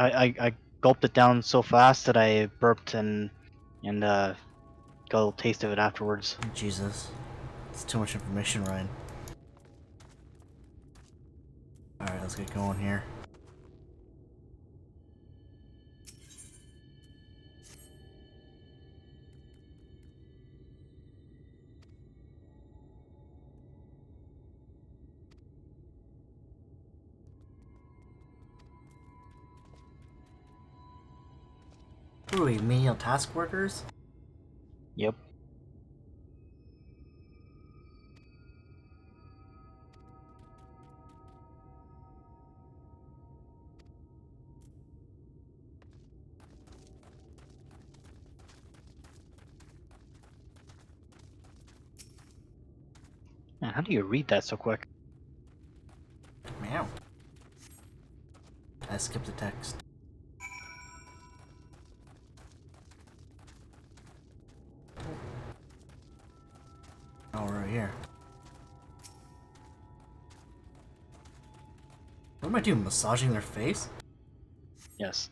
I gulped it down so fast that I burped and got a little taste of it afterwards. Jesus. It's too much information, Ryan. Alright, let's get going here. Who are we, menial task workers? Yep. Man, how do you read that so quick? Meow. I skipped the text. Oh, we're right here. What am I doing? Massaging their face? Yes.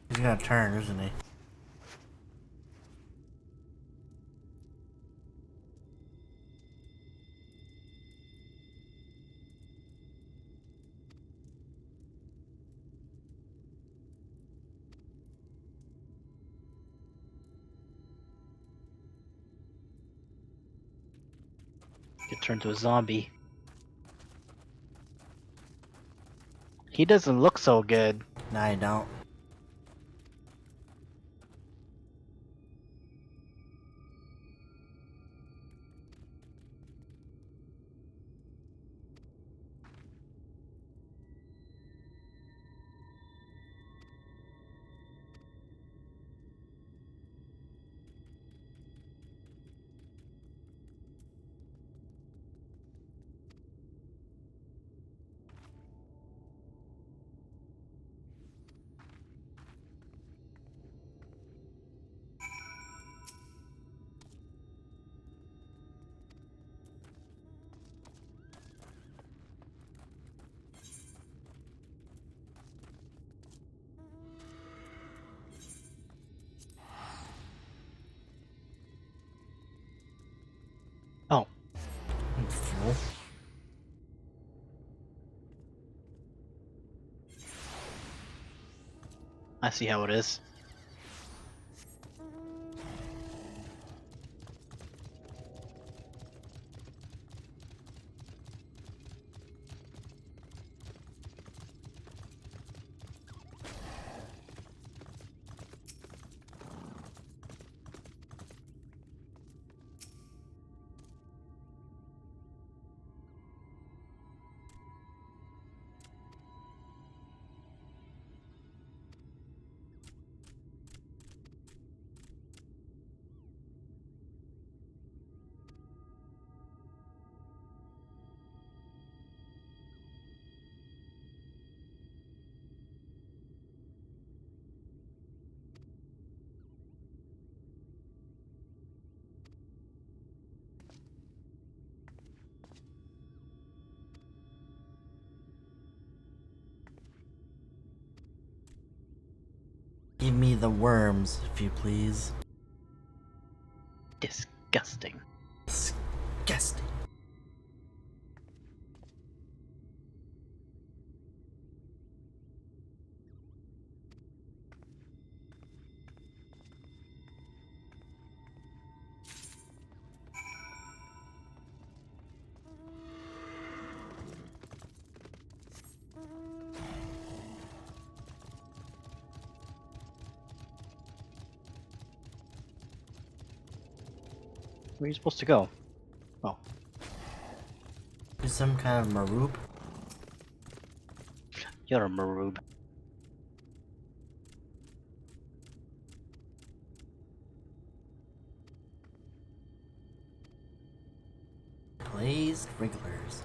He's gonna turn, isn't he? Get turned to a zombie. He doesn't look so good. Nah, I don't. Oh, You fool. I see how it is. Give me the worms, if you please. Disgusting. Disgusting. Where are you supposed to go? Oh, Do some kind of maroop? you're a maroob. Glazed regulars.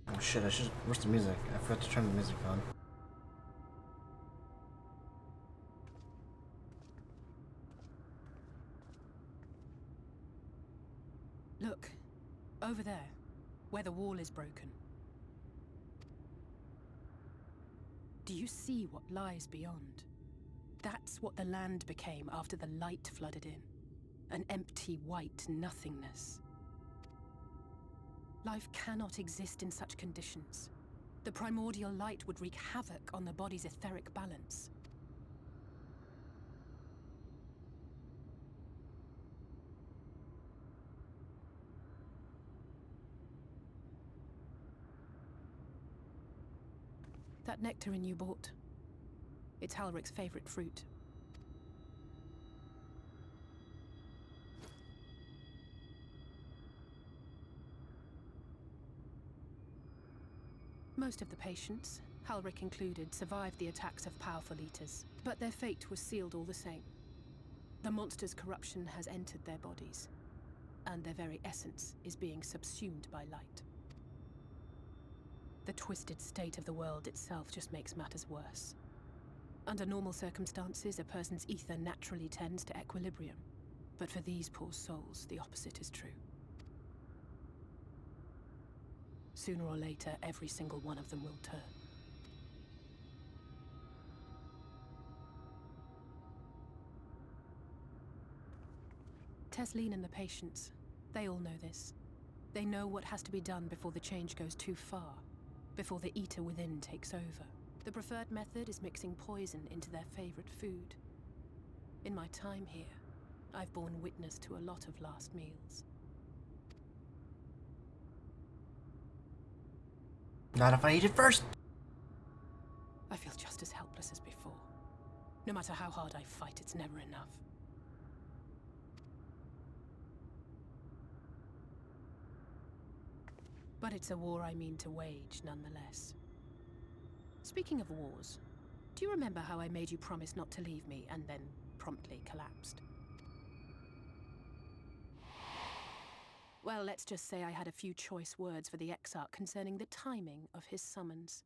I'm shit, where's the music? I forgot to turn the music on. Look, over there, where the wall is broken. Do you see what lies beyond? That's what the land became after the light flooded in. An empty white nothingness. Life cannot exist in such conditions. The primordial light would wreak havoc on the body's etheric balance. That nectarine you bought, it's Halric's favorite fruit. Most of the patients, Halric included, survived the attacks of powerful eaters, but their fate was sealed all the same. The monster's corruption has entered their bodies, and their very essence is being subsumed by light. The twisted state of the world itself just makes matters worse. Under normal circumstances, a person's ether naturally tends to equilibrium, but for these poor souls, the opposite is true. Sooner or later, every single one of them will turn. Tesleen and the patients, they all know this. They know what has to be done before the change goes too far, before the eater within takes over. The preferred method is mixing poison into their favorite food. In my time here, I've borne witness to a lot of last meals. Not if I eat it first! I feel just as helpless as before. No matter how hard I fight, it's never enough. But it's a war I mean to wage, nonetheless. Speaking of wars, do you remember how I made you promise not to leave me and then promptly collapsed? Well, let's just say I had a few choice words for the Exarch concerning the timing of his summons.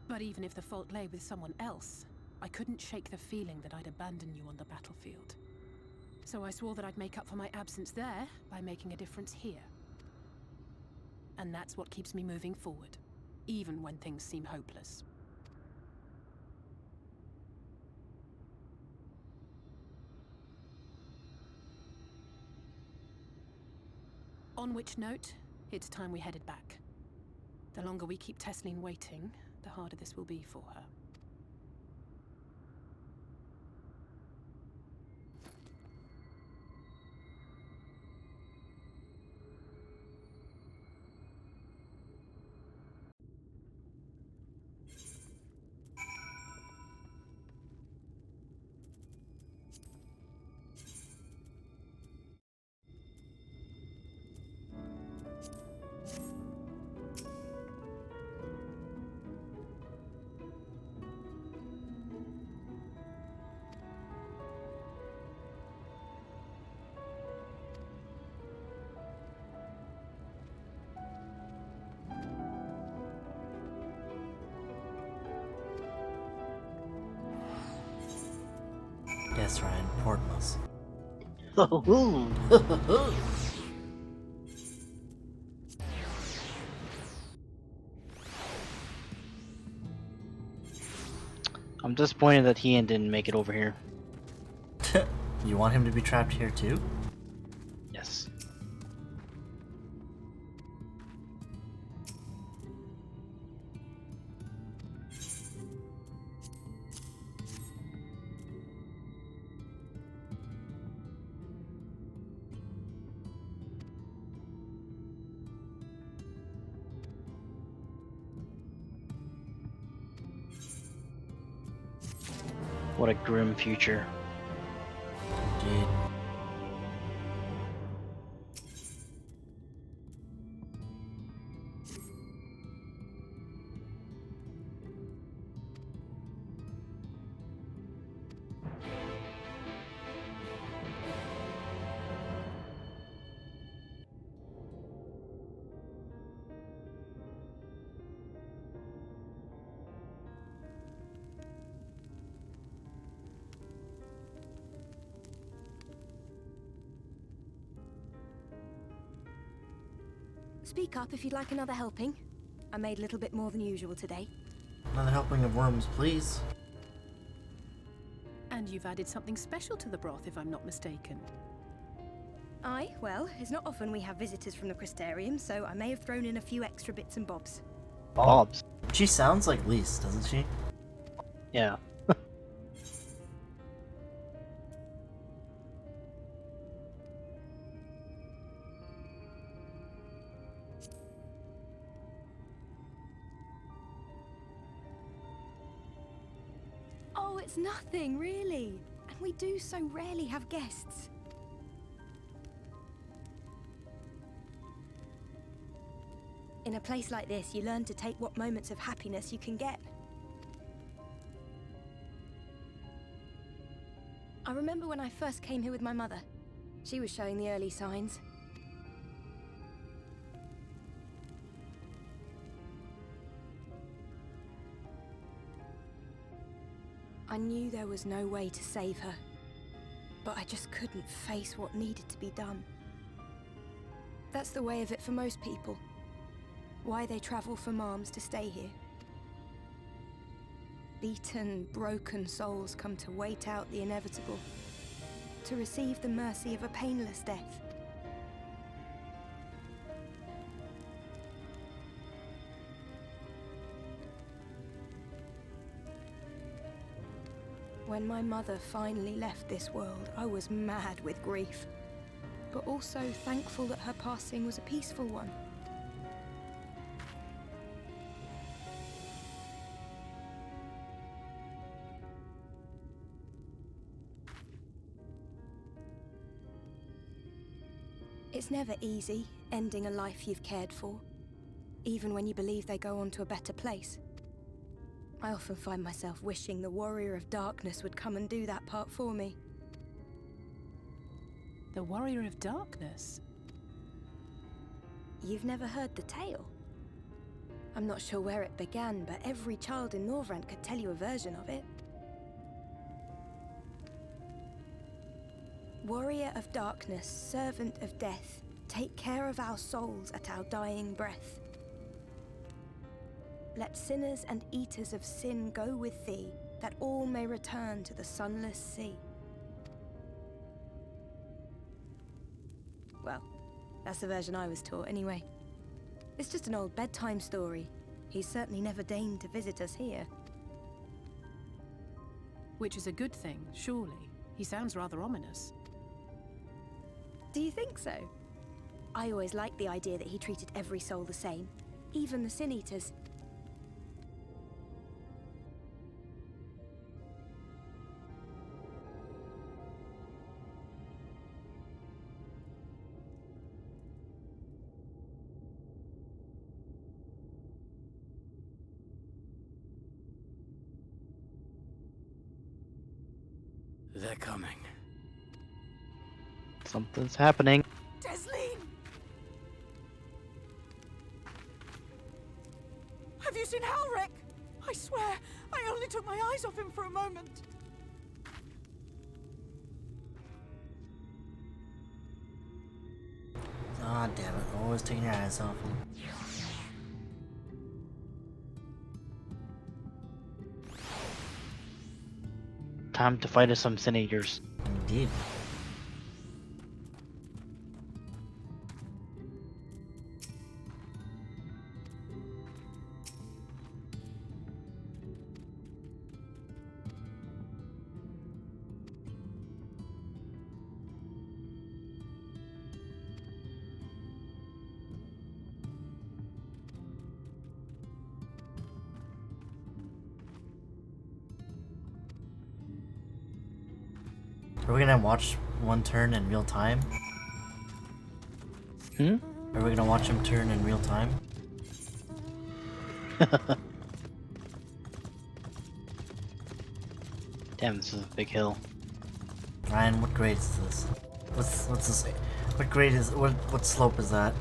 But even if the fault lay with someone else, I couldn't shake the feeling that I'd abandon you on the battlefield. So I swore that I'd make up for my absence there by making a difference here. And that's what keeps me moving forward, even when things seem hopeless. On which note, it's time we headed back. The longer we keep Tesleen waiting, the harder this will be for her. Yes, Ryan, portals. I'm disappointed that he didn't make it over here. You want him to be trapped here too? Yes. What a grim future. Indeed. Speak up if you'd like another helping. I made a little bit more than usual today. Another helping of worms, please. And you've added something special to the broth, if I'm not mistaken. Aye, well, it's not often we have visitors from the Crystarium, so I may have thrown in a few extra bits and bobs. Bobs. She sounds like Lise, doesn't she? Yeah. Oh, it's nothing, really. And we do so rarely have guests. In a place like this, you learn to take what moments of happiness you can get. I remember when I first came here with my mother. She was showing the early signs. I knew there was no way to save her, but I just couldn't face what needed to be done. That's the way of it for most people. Why they travel from arms to stay here. Beaten, broken souls come to wait out the inevitable, to receive the mercy of a painless death. When my mother finally left this world, I was mad with grief, but also thankful that her passing was a peaceful one. It's never easy, ending a life you've cared for, even when you believe they go on to a better place. I often find myself wishing the Warrior of Darkness would come and do that part for me. The Warrior of Darkness? You've never heard the tale? I'm not sure where it began, but every child in Norvrent could tell you a version of it. Warrior of Darkness, servant of death, take care of our souls at our dying breath. Let sinners and eaters of sin go with thee, that all may return to the sunless sea. Well, that's the version I was taught anyway. It's just an old bedtime story. He's certainly never deigned to visit us here. Which is a good thing, surely. He sounds rather ominous. Do you think so? I always liked the idea that he treated every soul the same, even the Sin Eaters. They're coming. Something's happening. Desleen! Have you seen Halric? I swear, I only took my eyes off him for a moment. Ah, damn it. Always taking your eyes off him. Time to fight us some Sin Eaters. Indeed. Are we gonna watch one turn in real time? Hmm? Are we gonna watch him turn in real time? Damn, this is a big hill. Ryan, what grade is this? What's this? What grade is what slope is that?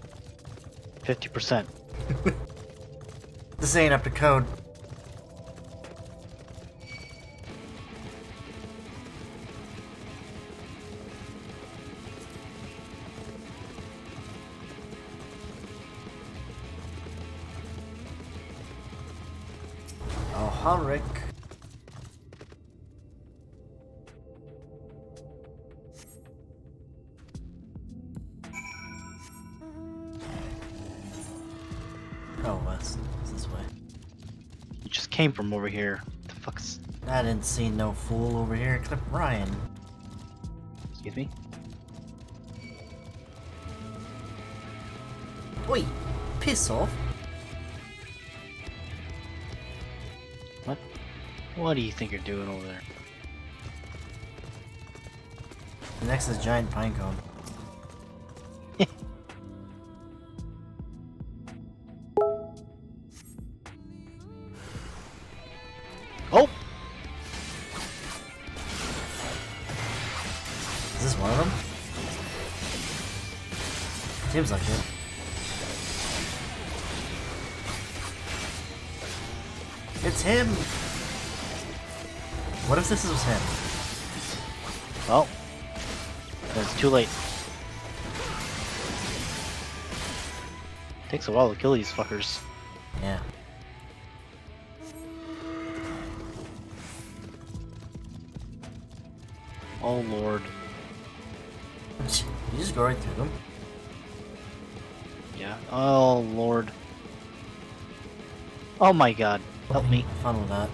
50%. This ain't up to code. Ulrich. Oh, west. It's this way. You just came from over here. The fuck's... I didn't see no fool over here except Ryan. Excuse me? Wait, piss off. What? What do you think you're doing over there? The next is giant pine cone. Oh! Is this one of them? Seems like it. It's him! What if this was him? Well, it's too late. Takes a while to kill these fuckers. Yeah. Oh lord. You just go right through them. Yeah. Oh lord. Oh my god. Help me. Have fun with that.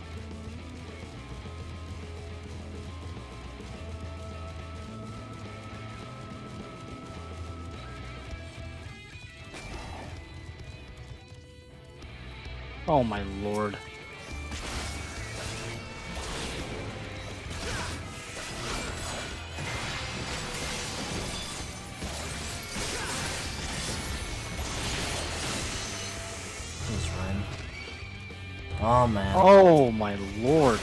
Oh my lord. He's Ryan. Oh man. Oh my lord.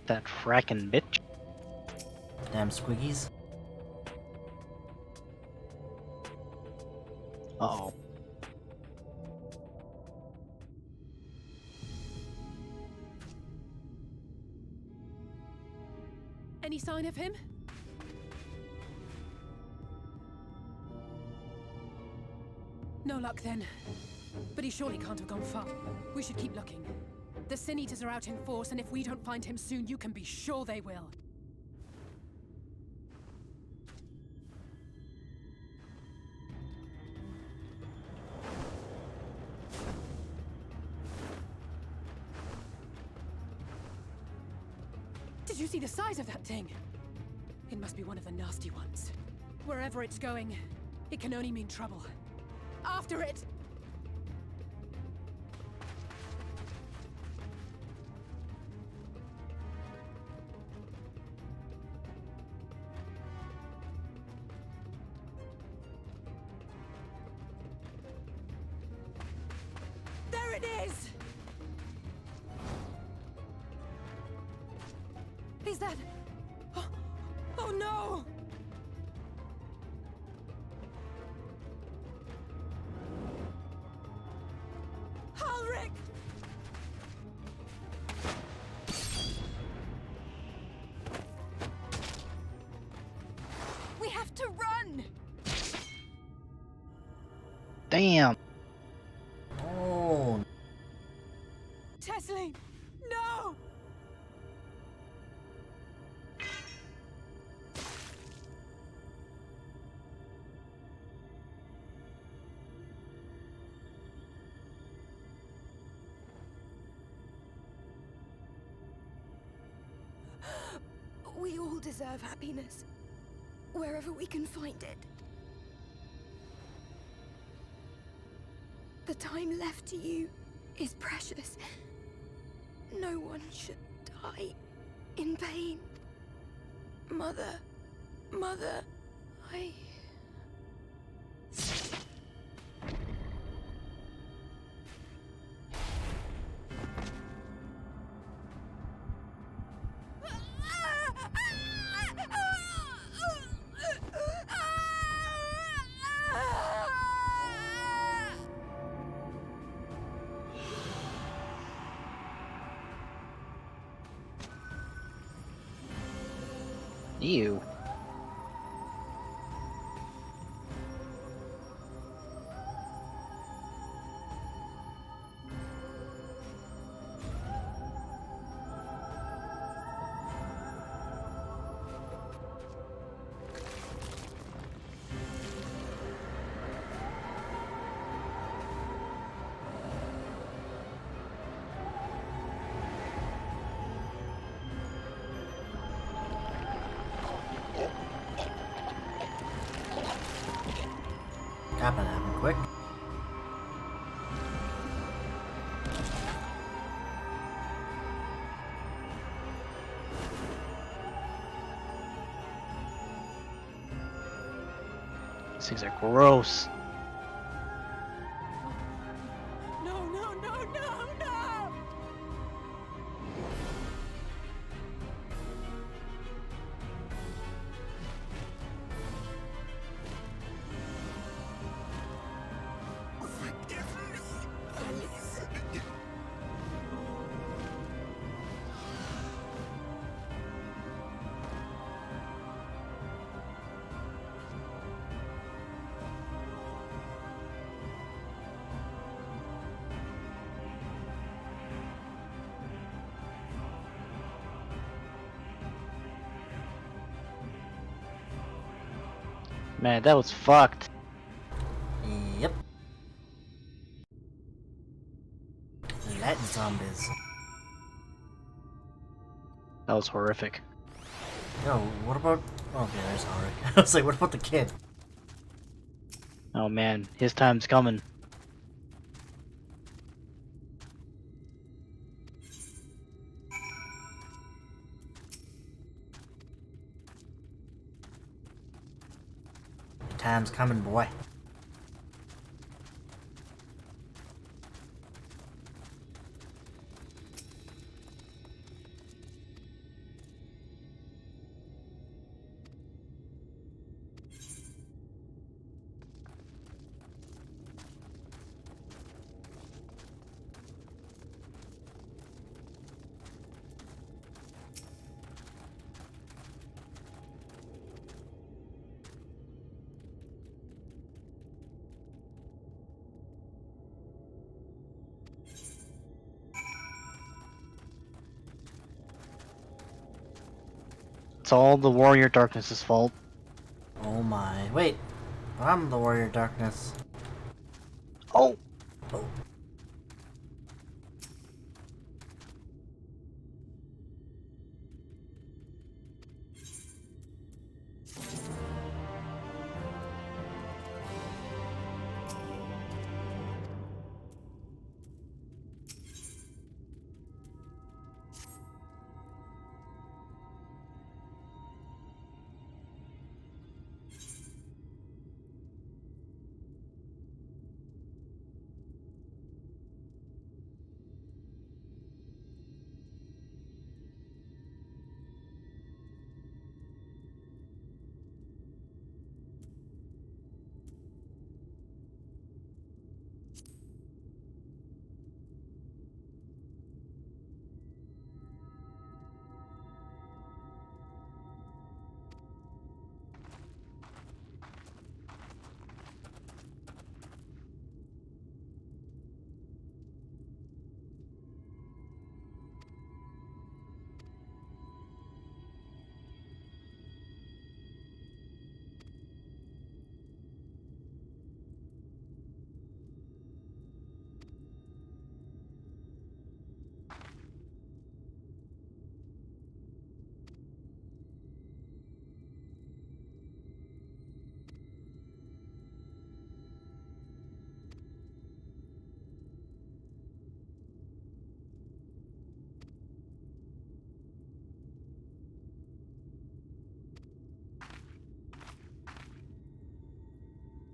That frackin' bitch. Damn squiggies. Uh-oh. Any sign of him? No luck then. But he surely can't have gone far. We should keep looking. The Sin Eaters are out in force, and if we don't find him soon, you can be sure they will. Did you see the size of that thing? It must be one of the nasty ones. Wherever it's going, it can only mean trouble. After it! There it is! Is that... Oh no! Ulrich! We have to run! Damn! Oh. Tesleen! No! We all deserve happiness, wherever we can find it. The time left to you is precious. No one should die in pain. Mother, I... Ew. That better happen quick. These things are gross. No, no, no, no, no! Forgive me, Elizabeth. Man, that was fucked. Yep. Let zombies. That was horrific. Yo, what about... Oh, okay, there's Auric. I was like, what about the kid? Oh man, his time's coming. Your time's coming, boy. It's all the Warrior Darkness's fault. Oh my. Wait. I'm the Warrior Darkness. Oh! Oh.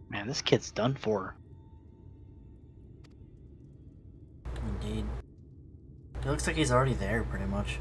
Man, this kid's done for. Indeed. It looks like he's already there, pretty much.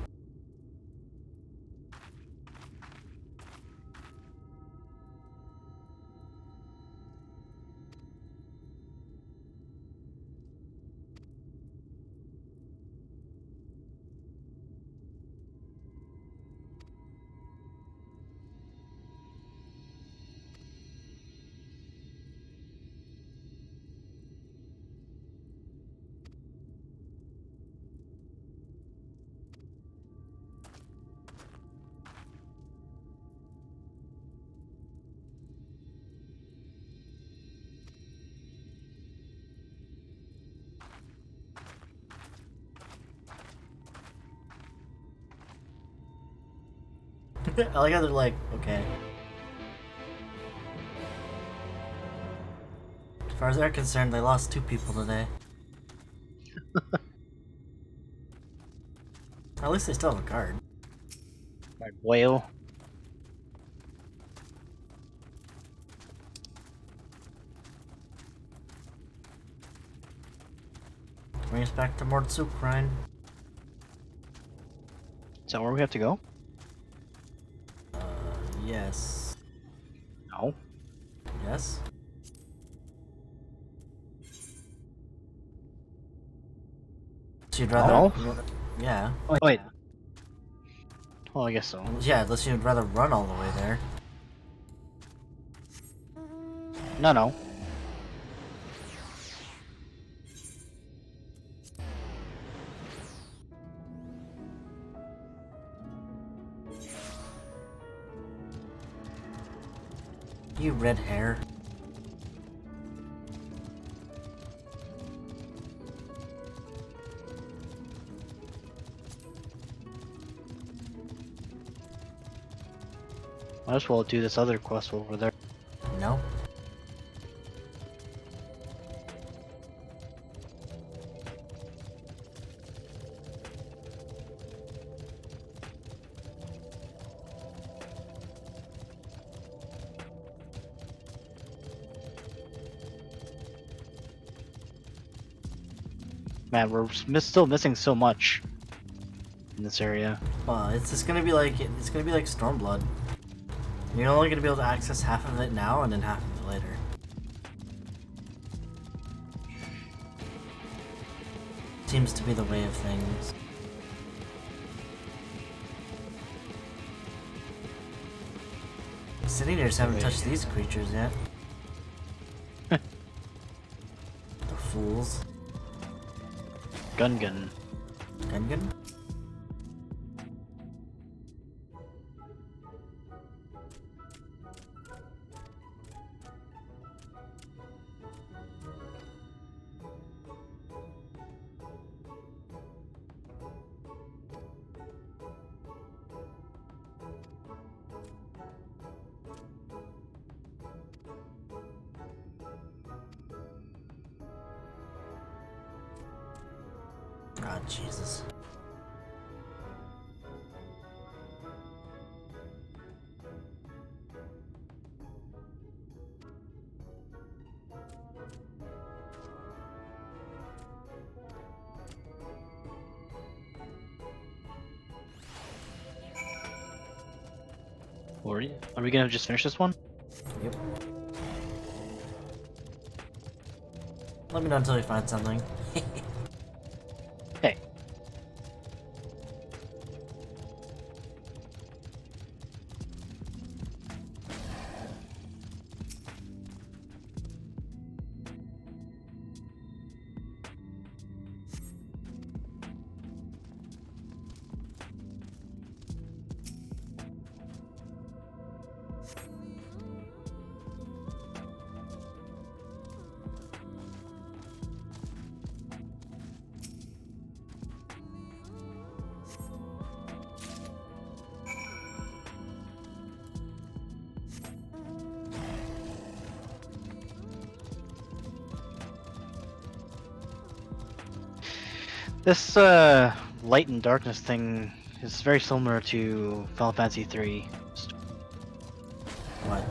I like how they're like, okay. As far as they're concerned, they lost 2 people today. At least they still have a card. My whale. Bring us back to Mortsuk, Ryan. Is that where we have to go? Yes. No. Yes? So you'd rather... No? Yeah. Oh, wait. Well, I guess so. Yeah, unless you'd rather run all the way there. No, no. You red hair. Might as well do this other quest over there. No. Man, we're still missing so much in this area. Well, it's just gonna be like Stormblood. You're only gonna be able to access half of it now and then half of it later. Seems to be the way of things. Sitting here just haven't touched these creatures yet. The fools. Gun. Gungan? Ah, Jesus. Are we gonna just finish this one? Yep. Let me know until you find something. Hey. This light and darkness thing is very similar to Final Fantasy III. What?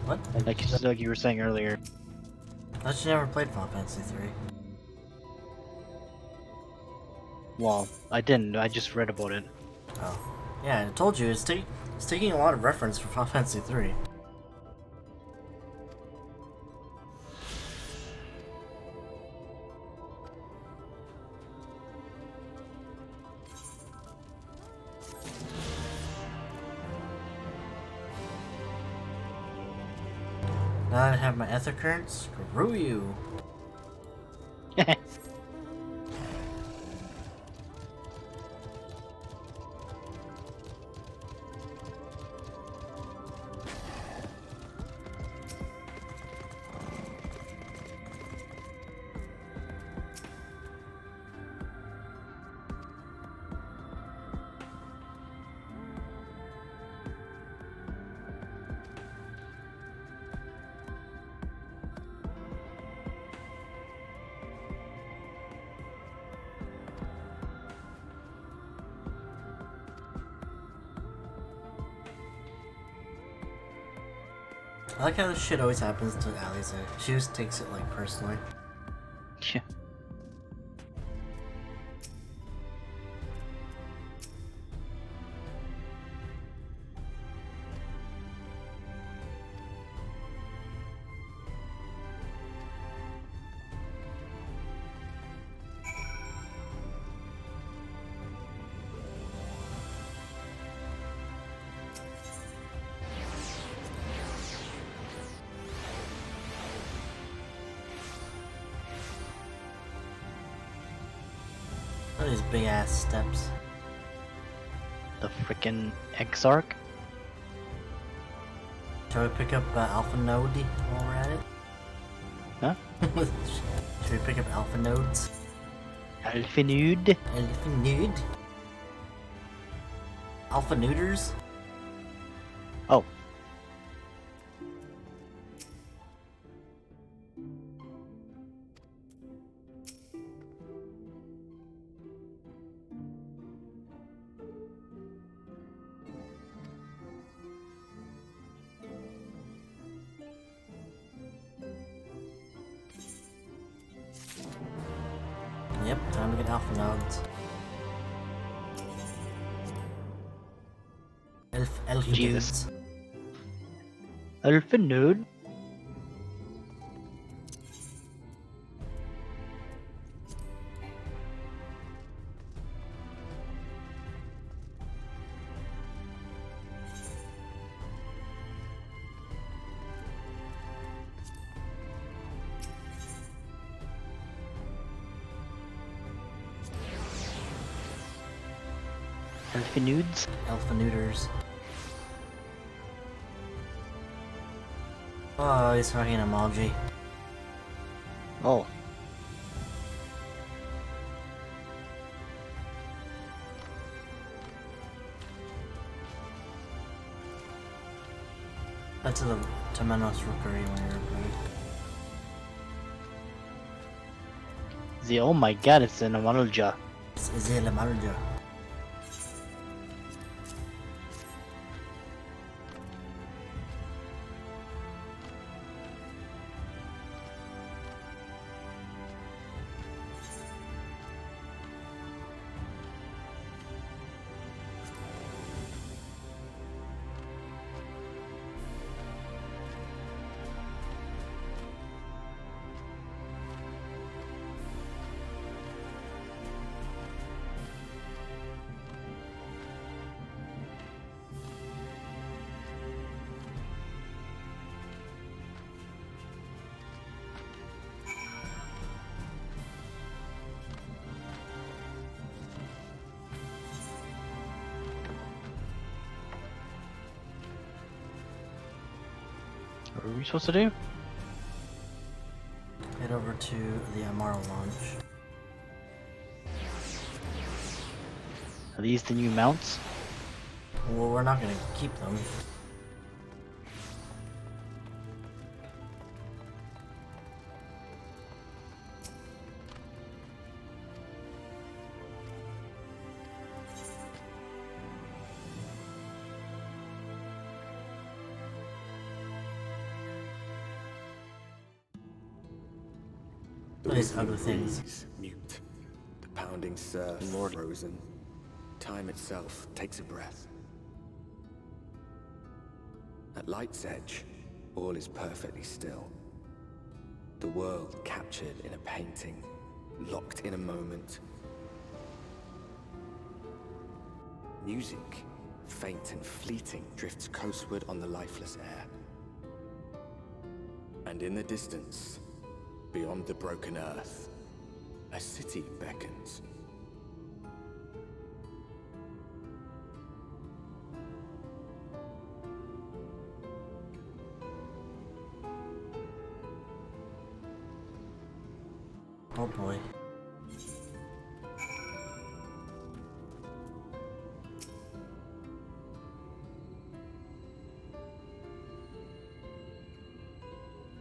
What? Like you were saying earlier. I thought you never played Final Fantasy III. Well, I didn't. I just read about it. Oh. Yeah, I told you, it's taking a lot of reference from Final Fantasy III. Now that I have my ether current, screw you. I like how this shit always happens to Alice. She just takes it like personally. Yeah. Look at these big ass steps. The frickin' Exarch. Shall we pick up Alpha Node while we're at it? Huh? Should we pick up Alpha Nodes? Alphinude. Alpha Nude? Alpha Neuters? Oh. Yep, time to get Alpha Nodes. Alpha Jesus. Dudes. Alphinude. Alphinudes. Alpha Neuters. Oh, he's fucking emoji. Oh. Back to the Temenos Rookery when you're good. Oh my god, it's an Amalja. Is it Lamarja? What are we supposed to do? Head over to the Amaro launch. Are these the new mounts? Well, we're not gonna keep them. These other things. Breeze, mute. The pounding surf, Lordy. frozen. Time itself takes a breath. At light's edge, all is perfectly still. The world captured in a painting, locked in a moment. Music, faint and fleeting, drifts coastward on the lifeless air. And in the distance, beyond the broken earth, a city beckons. Oh boy.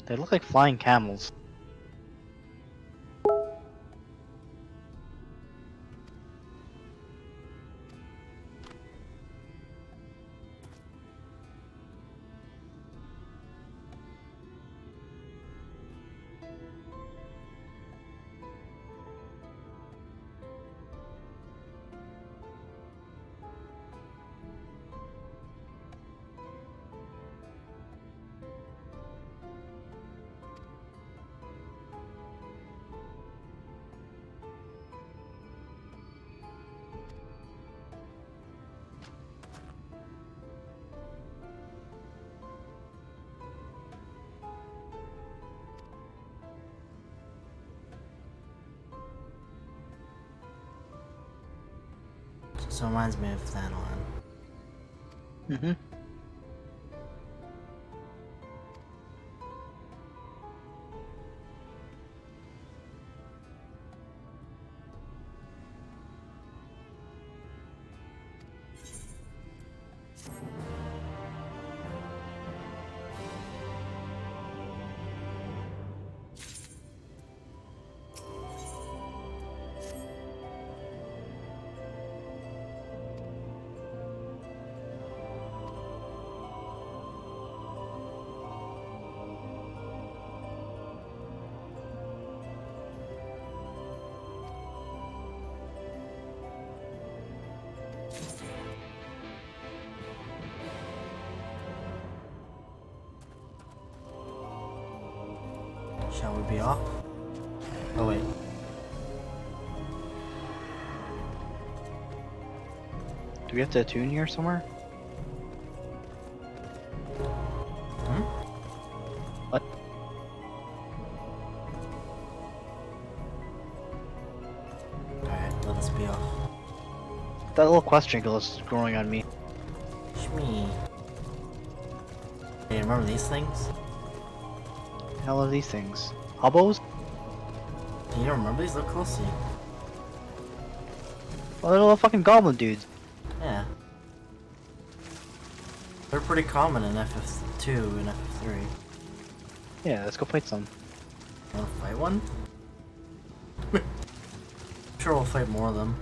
They look like flying camels. So it reminds me of Thanalan. Mm-hmm. Shall we be off? Oh wait. Do we have to attune here somewhere? Hmm? What? Alright, let us be off. That little question is growing on me. Shmee. Hey, remember these things? Hell are these things? Hobos? Do you remember these? Look closely. Well, they're little fucking goblin dudes. Yeah. They're pretty common in FF2 and FF3. Yeah, let's go fight some. Wanna fight one? I'm sure we'll fight more of them.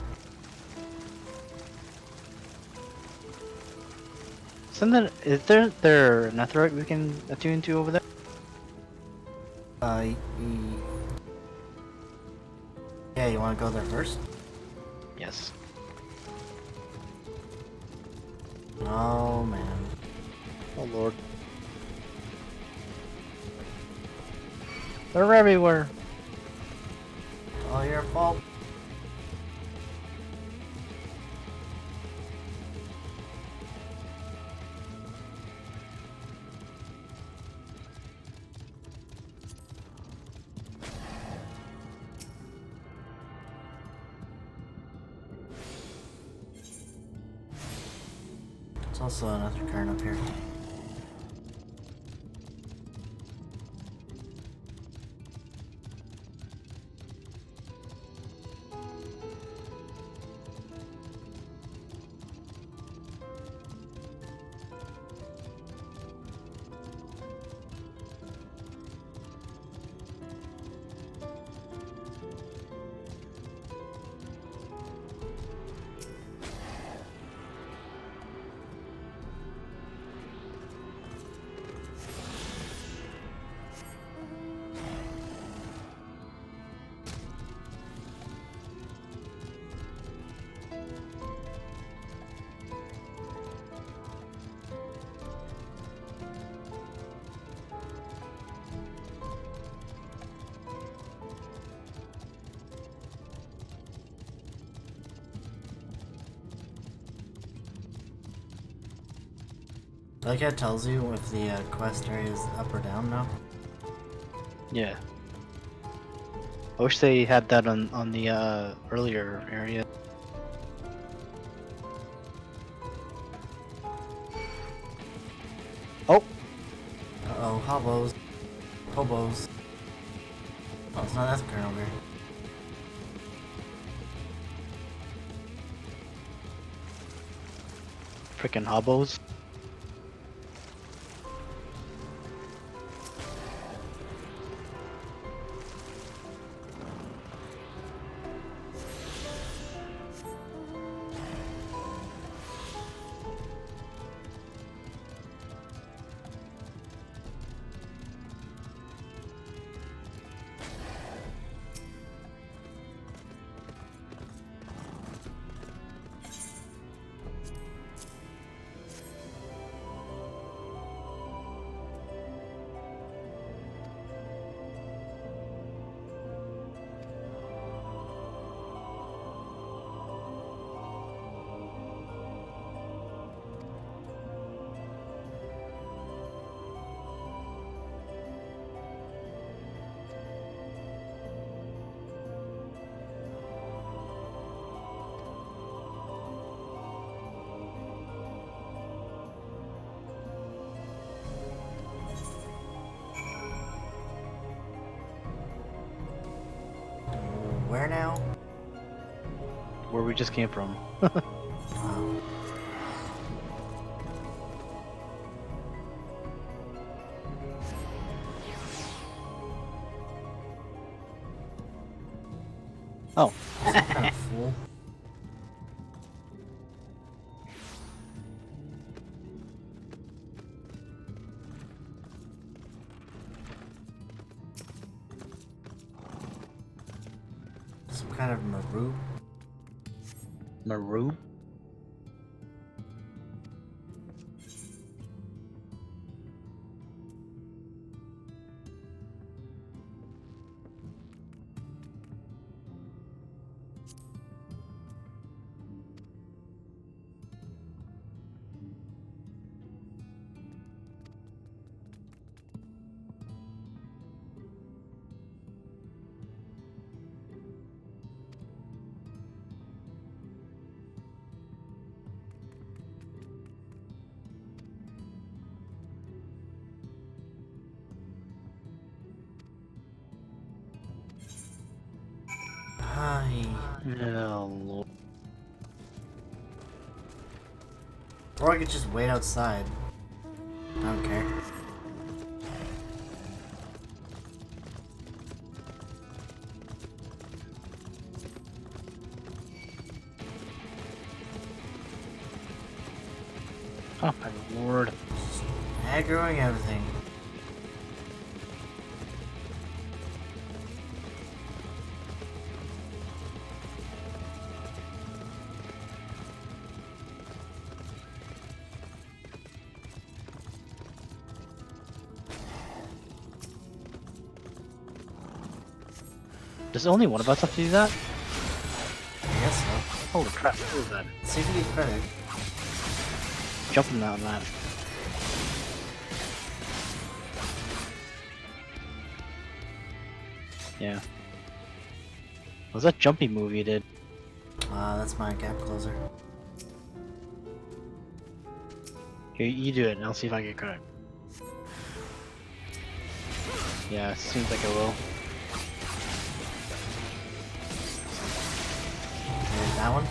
Is there netherite we can attune to over there? Yeah, you wanna go there first? Yes. Oh man. Oh lord. They're everywhere. All your fault. There's also another card up here. Like it tells you if the quest area is up or down now. Yeah. I wish they had that on the earlier area. Oh! Uh-oh, hobos. Hobos. Oh, it's not that current over here. Frickin' hobos. where now? Where we just came from. Oh. Oh. Some kind of fool. Some kind of Maru. Maru? Hi. Oh, Lord. Or I could just wait outside. I don't care. Oh, my Lord. Aggroing everything. Does only one of us have to do that? I guess so. Holy crap, what is that? Save you credit. Jumping on that. Yeah. What was that jumpy move you did? That's my gap closer. Here, you do it and I'll see if I get credit. Yeah, seems like I will. There's that one.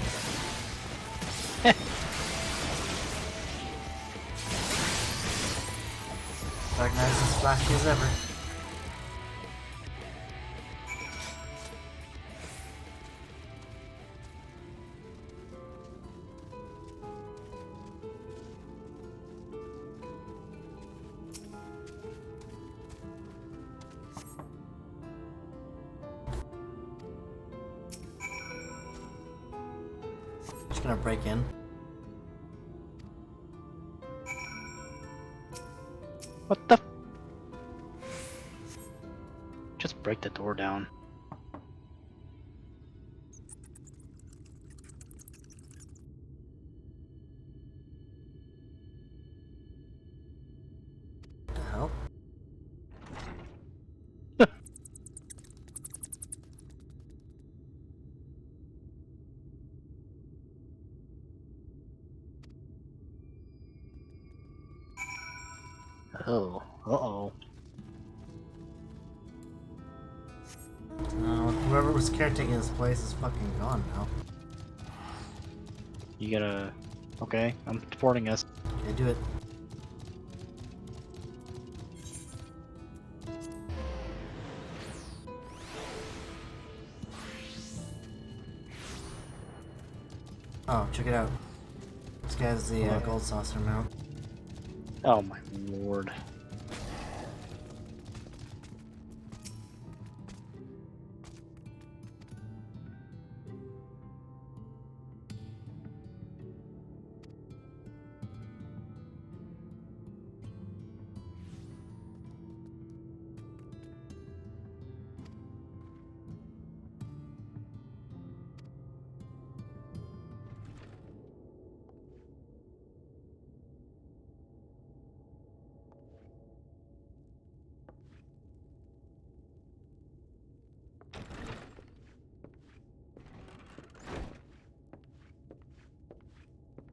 Dark Knight is as flashy as ever. Just gonna break in. What the? Just break the door down. What the hell? Oh, uh-oh. Whoever was caretaking this place is fucking gone now. You gotta... Okay, I'm supporting us. Okay, do it. Oh, check it out. This guy's the gold saucer mount. Oh my Lord.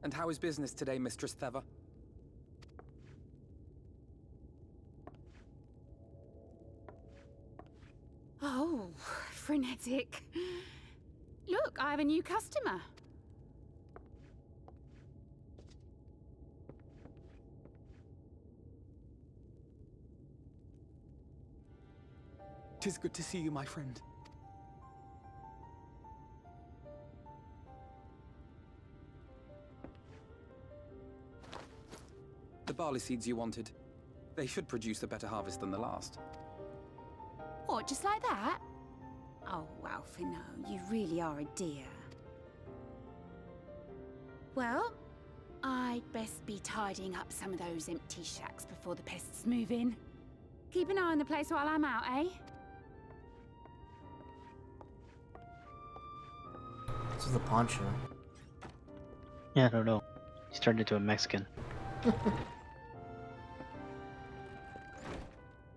And how is business today, Mistress Theva? Oh, Oh, frenetic. Look, I have a new customer. Tis good to see you, my friend. The barley seeds you wanted. They should produce a better harvest than the last. What, just like that? Oh, Alphino, you really are a dear. Well, I'd best be tidying up some of those empty shacks before the pests move in. Keep an eye on the place while I'm out, eh? This is the poncho. Yeah, I don't know. He's turned into a Mexican.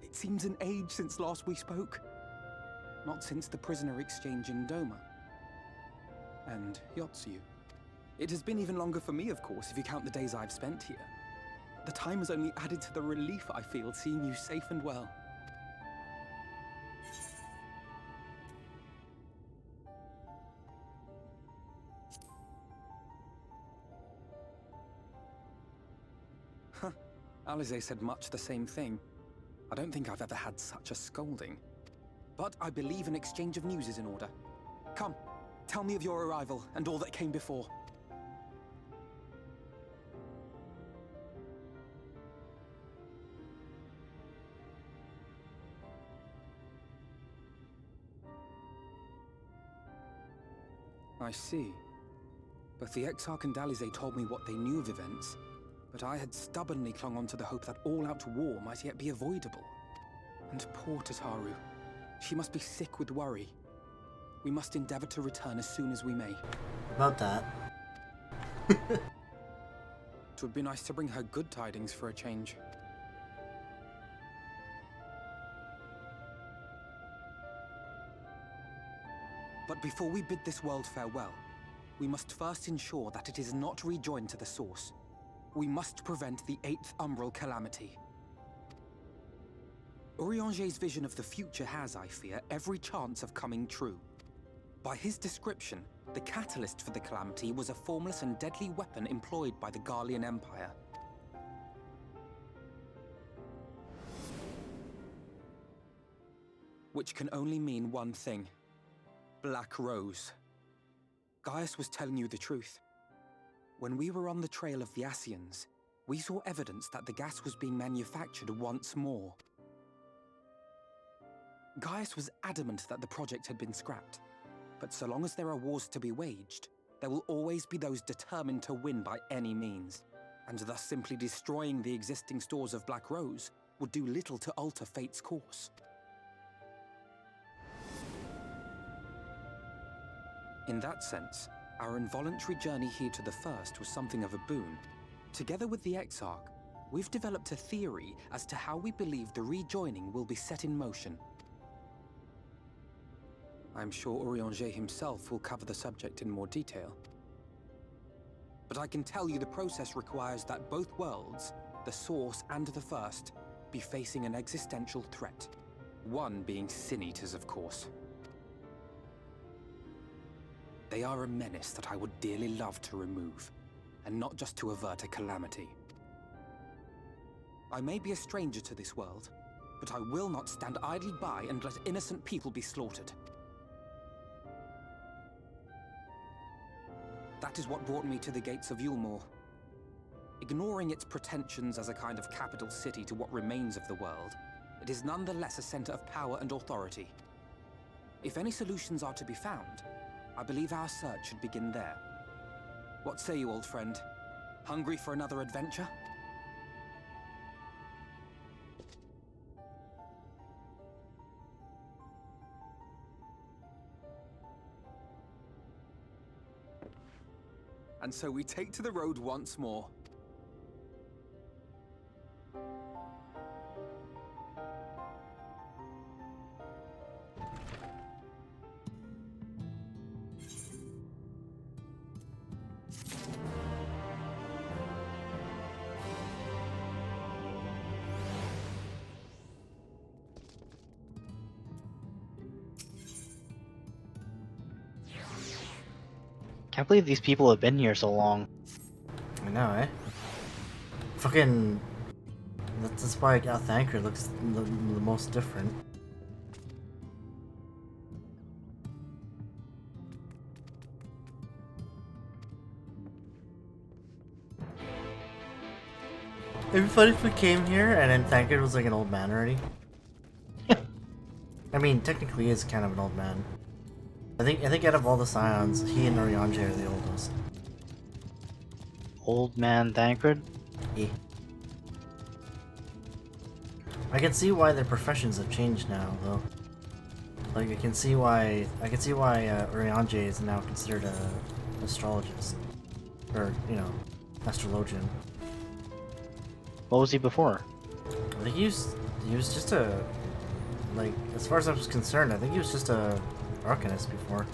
It seems an age since last we spoke. Not since the prisoner exchange in Doma. And Yotsu. It has been even longer for me, of course, if you count the days I've spent here. The time has only added to the relief I feel seeing you safe and well. Huh. Alize said much the same thing. I don't think I've ever had such a scolding. But I believe an exchange of news is in order. Come, tell me of your arrival and all that came before. I see. Both the Exarch and Alize told me what they knew of events, but I had stubbornly clung on to the hope that all-out war might yet be avoidable. And poor Tataru. She must be sick with worry. We must endeavor to return as soon as we may. About that. It would be nice to bring her good tidings for a change. But before we bid this world farewell, we must first ensure that it is not rejoined to the source. We must prevent the 8th Umbral calamity. Urianger's vision of the future has, I fear, every chance of coming true. By his description, the catalyst for the calamity was a formless and deadly weapon employed by the Garlean Empire. Which can only mean one thing. Black Rose. Gaius was telling you the truth. When we were on the trail of the Asians, we saw evidence that the gas was being manufactured once more. Gaius was adamant that the project had been scrapped. But so long as there are wars to be waged, there will always be those determined to win by any means. And thus simply destroying the existing stores of Black Rose would do little to alter fate's course. In that sense, our involuntary journey here to the First was something of a boon. Together with the Exarch, we've developed a theory as to how we believe the rejoining will be set in motion. I'm sure Urianger himself will cover the subject in more detail. But I can tell you the process requires that both worlds, the Source and the First, be facing an existential threat. One being Sin Eaters, of course. They are a menace that I would dearly love to remove, and not just to avert a calamity. I may be a stranger to this world, but I will not stand idly by and let innocent people be slaughtered. That is what brought me to the gates of Yulmore. Ignoring its pretensions as a kind of capital city to what remains of the world, it is nonetheless a center of power and authority. If any solutions are to be found, I believe our search should begin there. What say you, old friend? Hungry for another adventure? And so we take to the road once more. Can't believe these people have been here so long. I know, eh? Fucking. That's why Thanker looks the most different. It'd be funny if we came here and then Thankard was like an old man already. I mean, technically he is kind of an old man. I think out of all the Scions, he and Oriange are the oldest. Old man Thancred? Yeah. I can see why their professions have changed now, though. Like, I can see why Oriange is now considered a astrologist. Or, you know, astrologian. What was he before? I think he was just a, like, as far as I was concerned, I think he was just a arcanist before.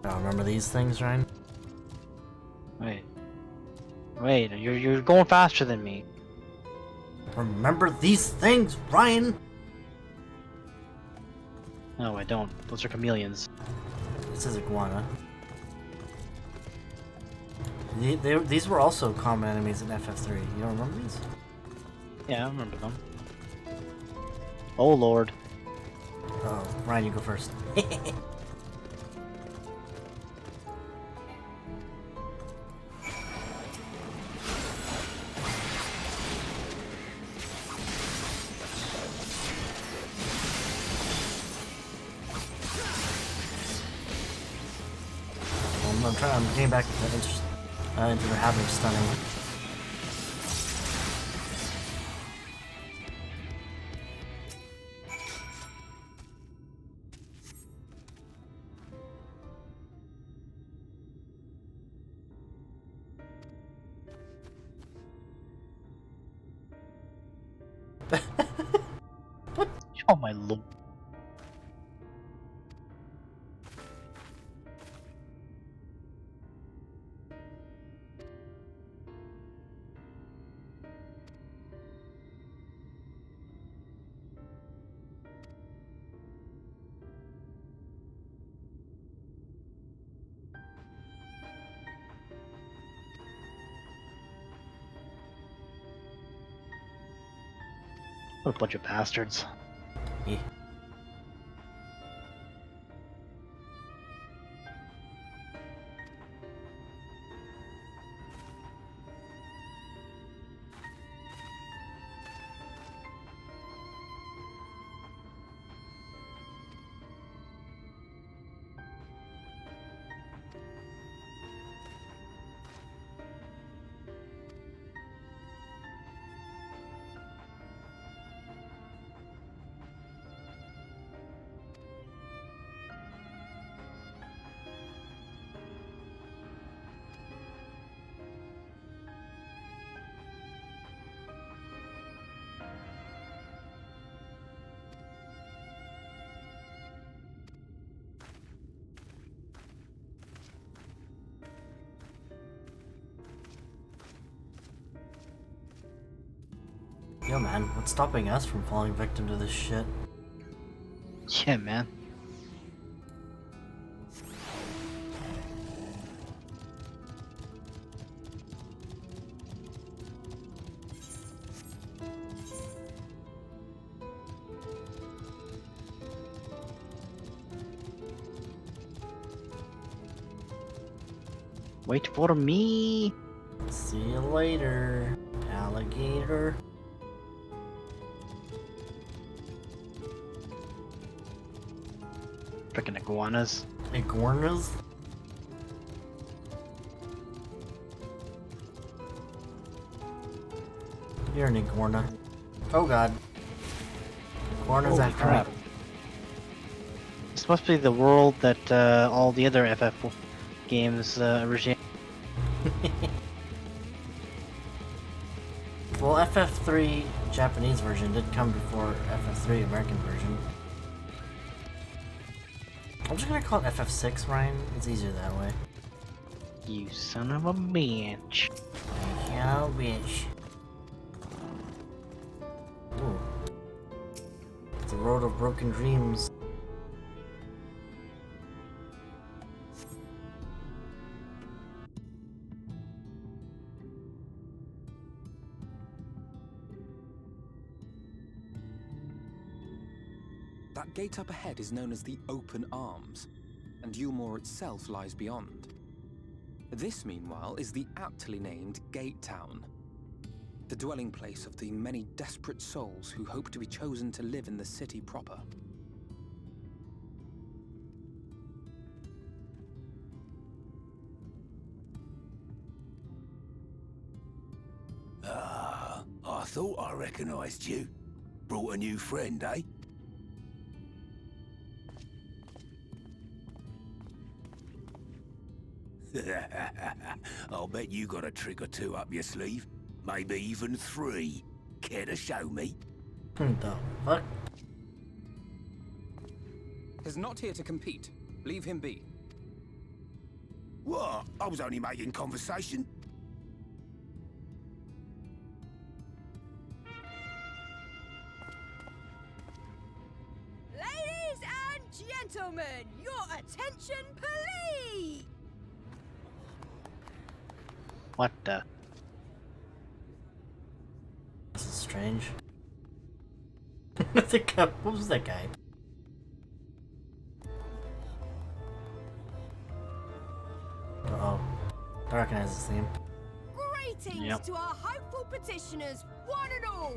Oh, remember these things, Ryan? Wait, you're going faster than me. Remember these things, Ryan? No, I don't. Those are chameleons. This is iguana. These were also common enemies in FF3. You don't remember these? Yeah, I remember them. Oh lord. Oh, Ryan, you go first. I'm getting back into the habit of stunning. Oh my lord. What a bunch of bastards. Yeah. Yo, man, what's stopping us from falling victim to this shit? Yeah, man. Wait for me. See you later, alligator. Frickin' iguanas. Iguanas? You're an iguana. Oh god. Iguanas Holy after crap. me. This must be the world that all the other FF games originate. Well, FF3 Japanese version did come before FF3 American version. I'm just gonna call it FF6, Ryan. It's easier that way. You son of a bitch. Yeah, bitch. Ooh. The road of broken dreams. That gate up ahead is known as the Open Arms, and Yulmore itself lies beyond. This, meanwhile, is the aptly named Gate Town, the dwelling place of the many desperate souls who hope to be chosen to live in the city proper. Ah, I thought I recognized you. Brought a new friend, eh? I'll bet you got a trick or two up your sleeve. Maybe even 3. Care to show me? The fuck? He's not here to compete. Leave him be. What? I was only making conversation. Ladies and gentlemen, your attention, please! What the? This is strange. What was that guy? Uh-oh. I recognize this theme. Greetings Yep. to our hopeful petitioners, one and all.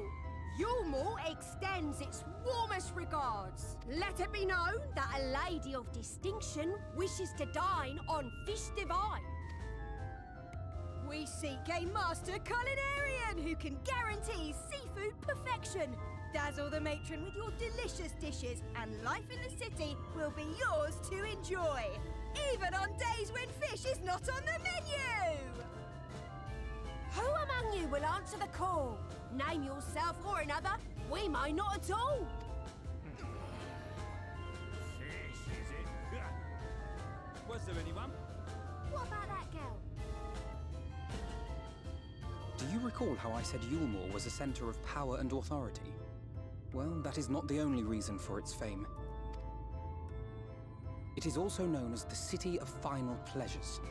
Yulmore extends its warmest regards. Let it be known that a lady of distinction wishes to dine on fish divine. We seek a master culinarian who can guarantee seafood perfection. Dazzle the matron with your delicious dishes, and life in the city will be yours to enjoy, even on days when fish is not on the menu. Who among you will answer the call? Name yourself or another. We might not at all. Fish, is it? Was there anyone? What about that girl? Do you recall how I said Yulmore was a center of power and authority? Well, that is not the only reason for its fame. It is also known as the City of Final Pleasures.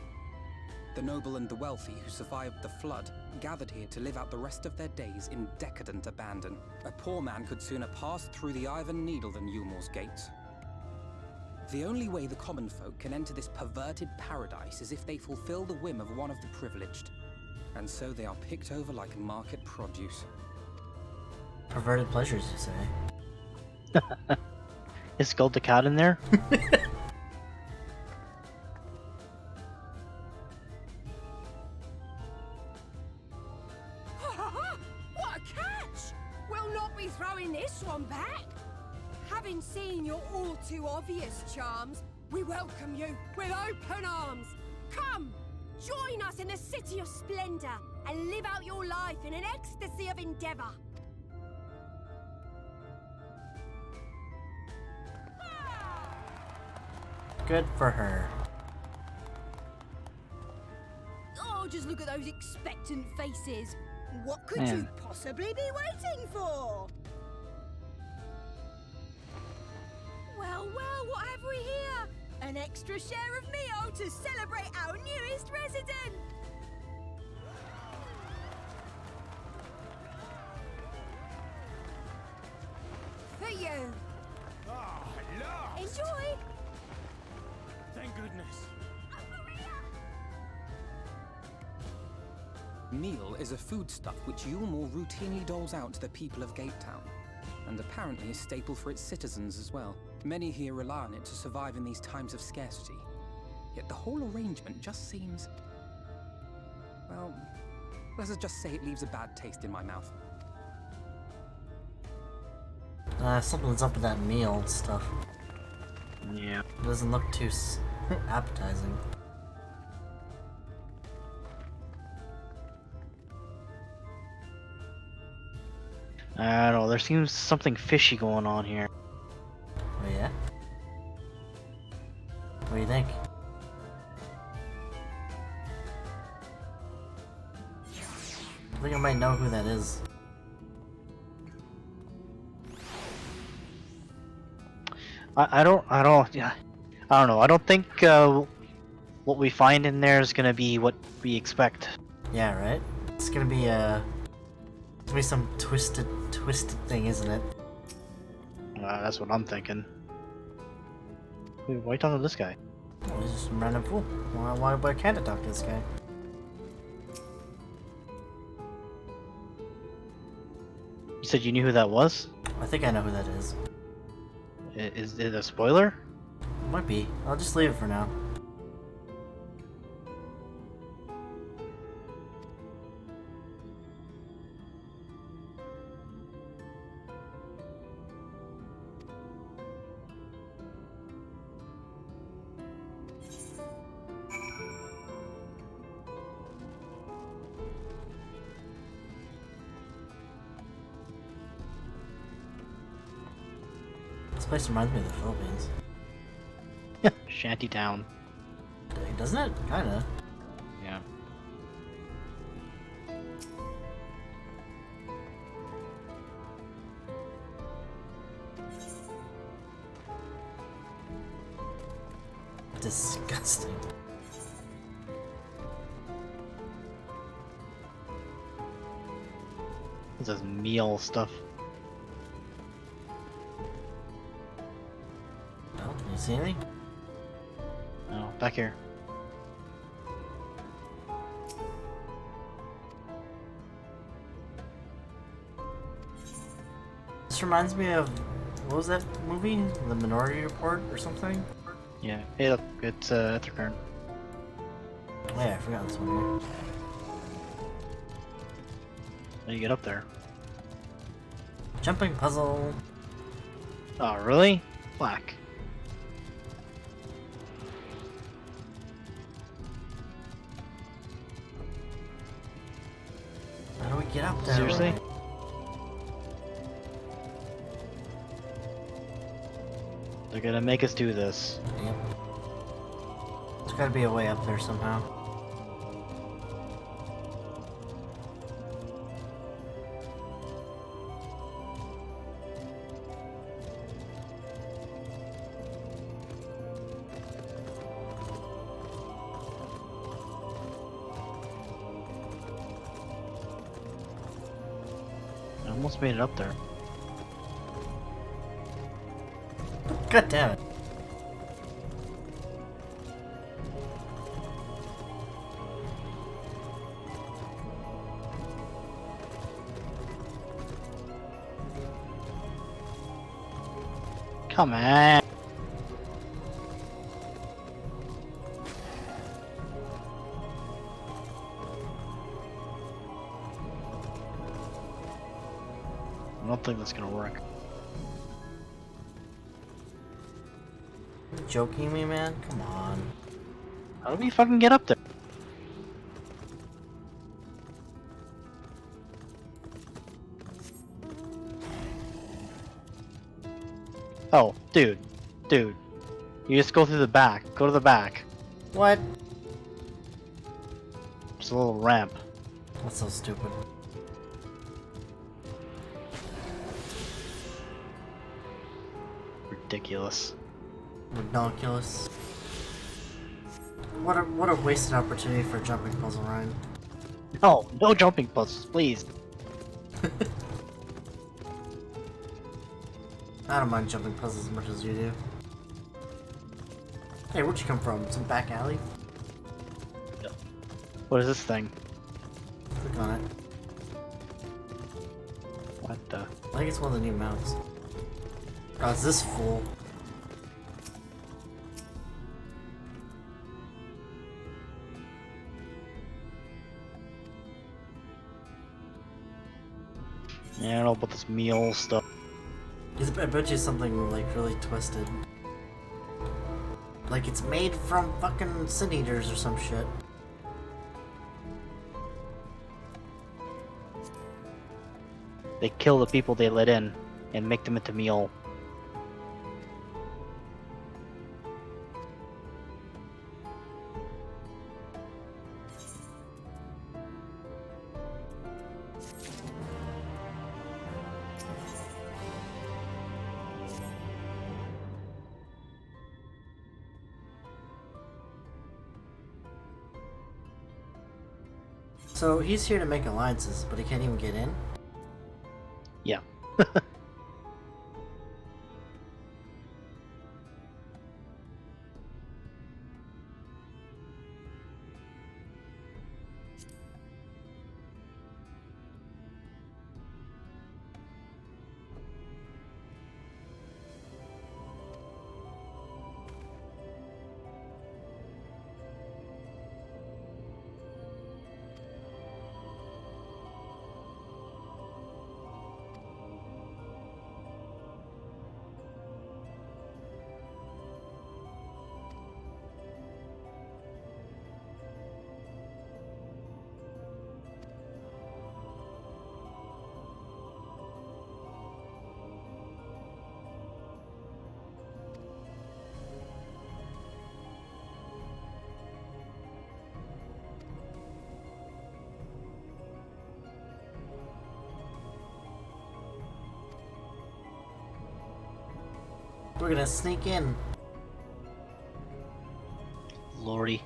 The noble and the wealthy who survived the flood gathered here to live out the rest of their days in decadent abandon. A poor man could sooner pass through the Iron Needle than Yulmore's gates. The only way the common folk can enter this perverted paradise is if they fulfill the whim of one of the privileged. And so they are picked over like market produce. Perverted pleasures, you say? Is Gold the cat in there? What a catch! We'll not be throwing this one back. Having seen your all too obvious charms, we welcome you with open arms. Come, join us in the City of Splendor and live out your life in an ecstasy of endeavor. Good for her. Oh, just look at those expectant faces. What could you possibly be waiting for? Well, what have we here? An extra share of meal to celebrate our newest resident. For you. Ah, at last! Enjoy. Thank goodness. Meal is a foodstuff which Yulmore routinely doles out to the people of Gate Town, and apparently a staple for its citizens as well. Many here rely on it to survive in these times of scarcity. Yet the whole arrangement just seems... well, let's just say it leaves a bad taste in my mouth. Something's up with that meal stuff. Yeah. It doesn't look too appetizing. I don't know, there seems something fishy going on here. Oh yeah? What do you think? I think I might know who that is. I don't yeah. I don't know. I don't think what we find in there is gonna be what we expect. Yeah, right? It's gonna be some twisted thing, isn't it? That's what I'm thinking. Wait, why are you talking to this guy? Oh, he's just a random fool. Why can't I talk to this guy? You said you knew who that was? I think I know who that is. Is it a spoiler? Might be. I'll just leave it for now. This place reminds me of the Philippines. Shantytown. Doesn't it? Kinda. Yeah. Disgusting. This is meal stuff. Oh, you see anything? Oh, back here. This reminds me of, what was that movie? The Minority Report or something? Yeah. Hey, look, it's their turn. Oh yeah, I forgot this one here. How do you get up there? Jumping puzzle. Oh, really? Black. How do we get up there? Seriously? They're gonna make us do this. Yep. There's gotta be a way up there somehow. I almost made it up there. God damn it. Come on. I don't think that's gonna work. You joking me, man? Come on. How do we fucking get up there? Oh, dude. Dude. You just go through the back. Go to the back. What? It's a little ramp. That's so stupid. Ridiculous. Ridiculous. What a wasted opportunity for a jumping puzzle, Ryan. No, no jumping puzzles, please. I don't mind jumping puzzles as much as you do. Hey, where'd you come from? Some back alley? What is this thing? Click on it. What the? I think it's one of the new mounts. Oh, it's this fool. Yeah, I don't know about this meal stuff. I bet you something like really twisted. Like it's made from fucking sin eaters or some shit. They kill the people they let in and make them into meal. So he's here to make alliances, but he can't even get in? Yeah. We're gonna sneak in. Lordy.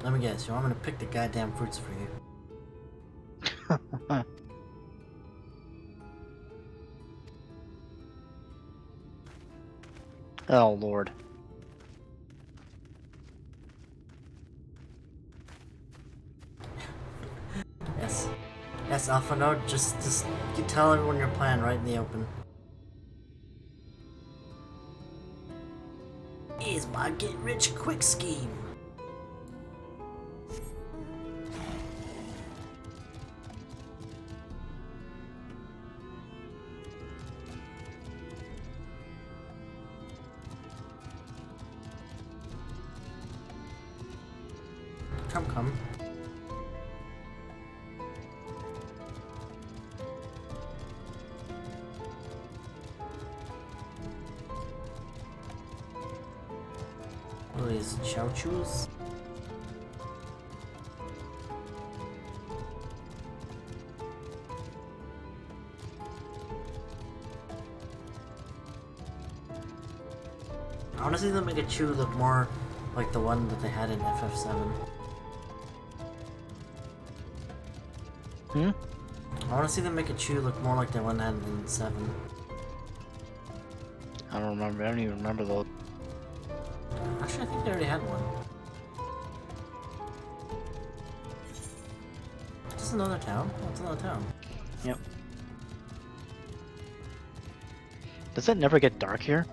Let me guess, you want me to pick the goddamn fruits for you? Oh, Lord. Yes. Yes, Alpha Node, just you tell everyone your plan right in the open. Is my get-rich-quick scheme. Come. What are these, chow-choos? I wanna see them make a chew look more like the one that they had in FF7. Hmm? I want to see them make a chew look more like the one that had in 7. I don't remember. I don't even remember those. Actually, I think they already had one. Is this another town? Oh, it's another town. Yep. Does it never get dark here?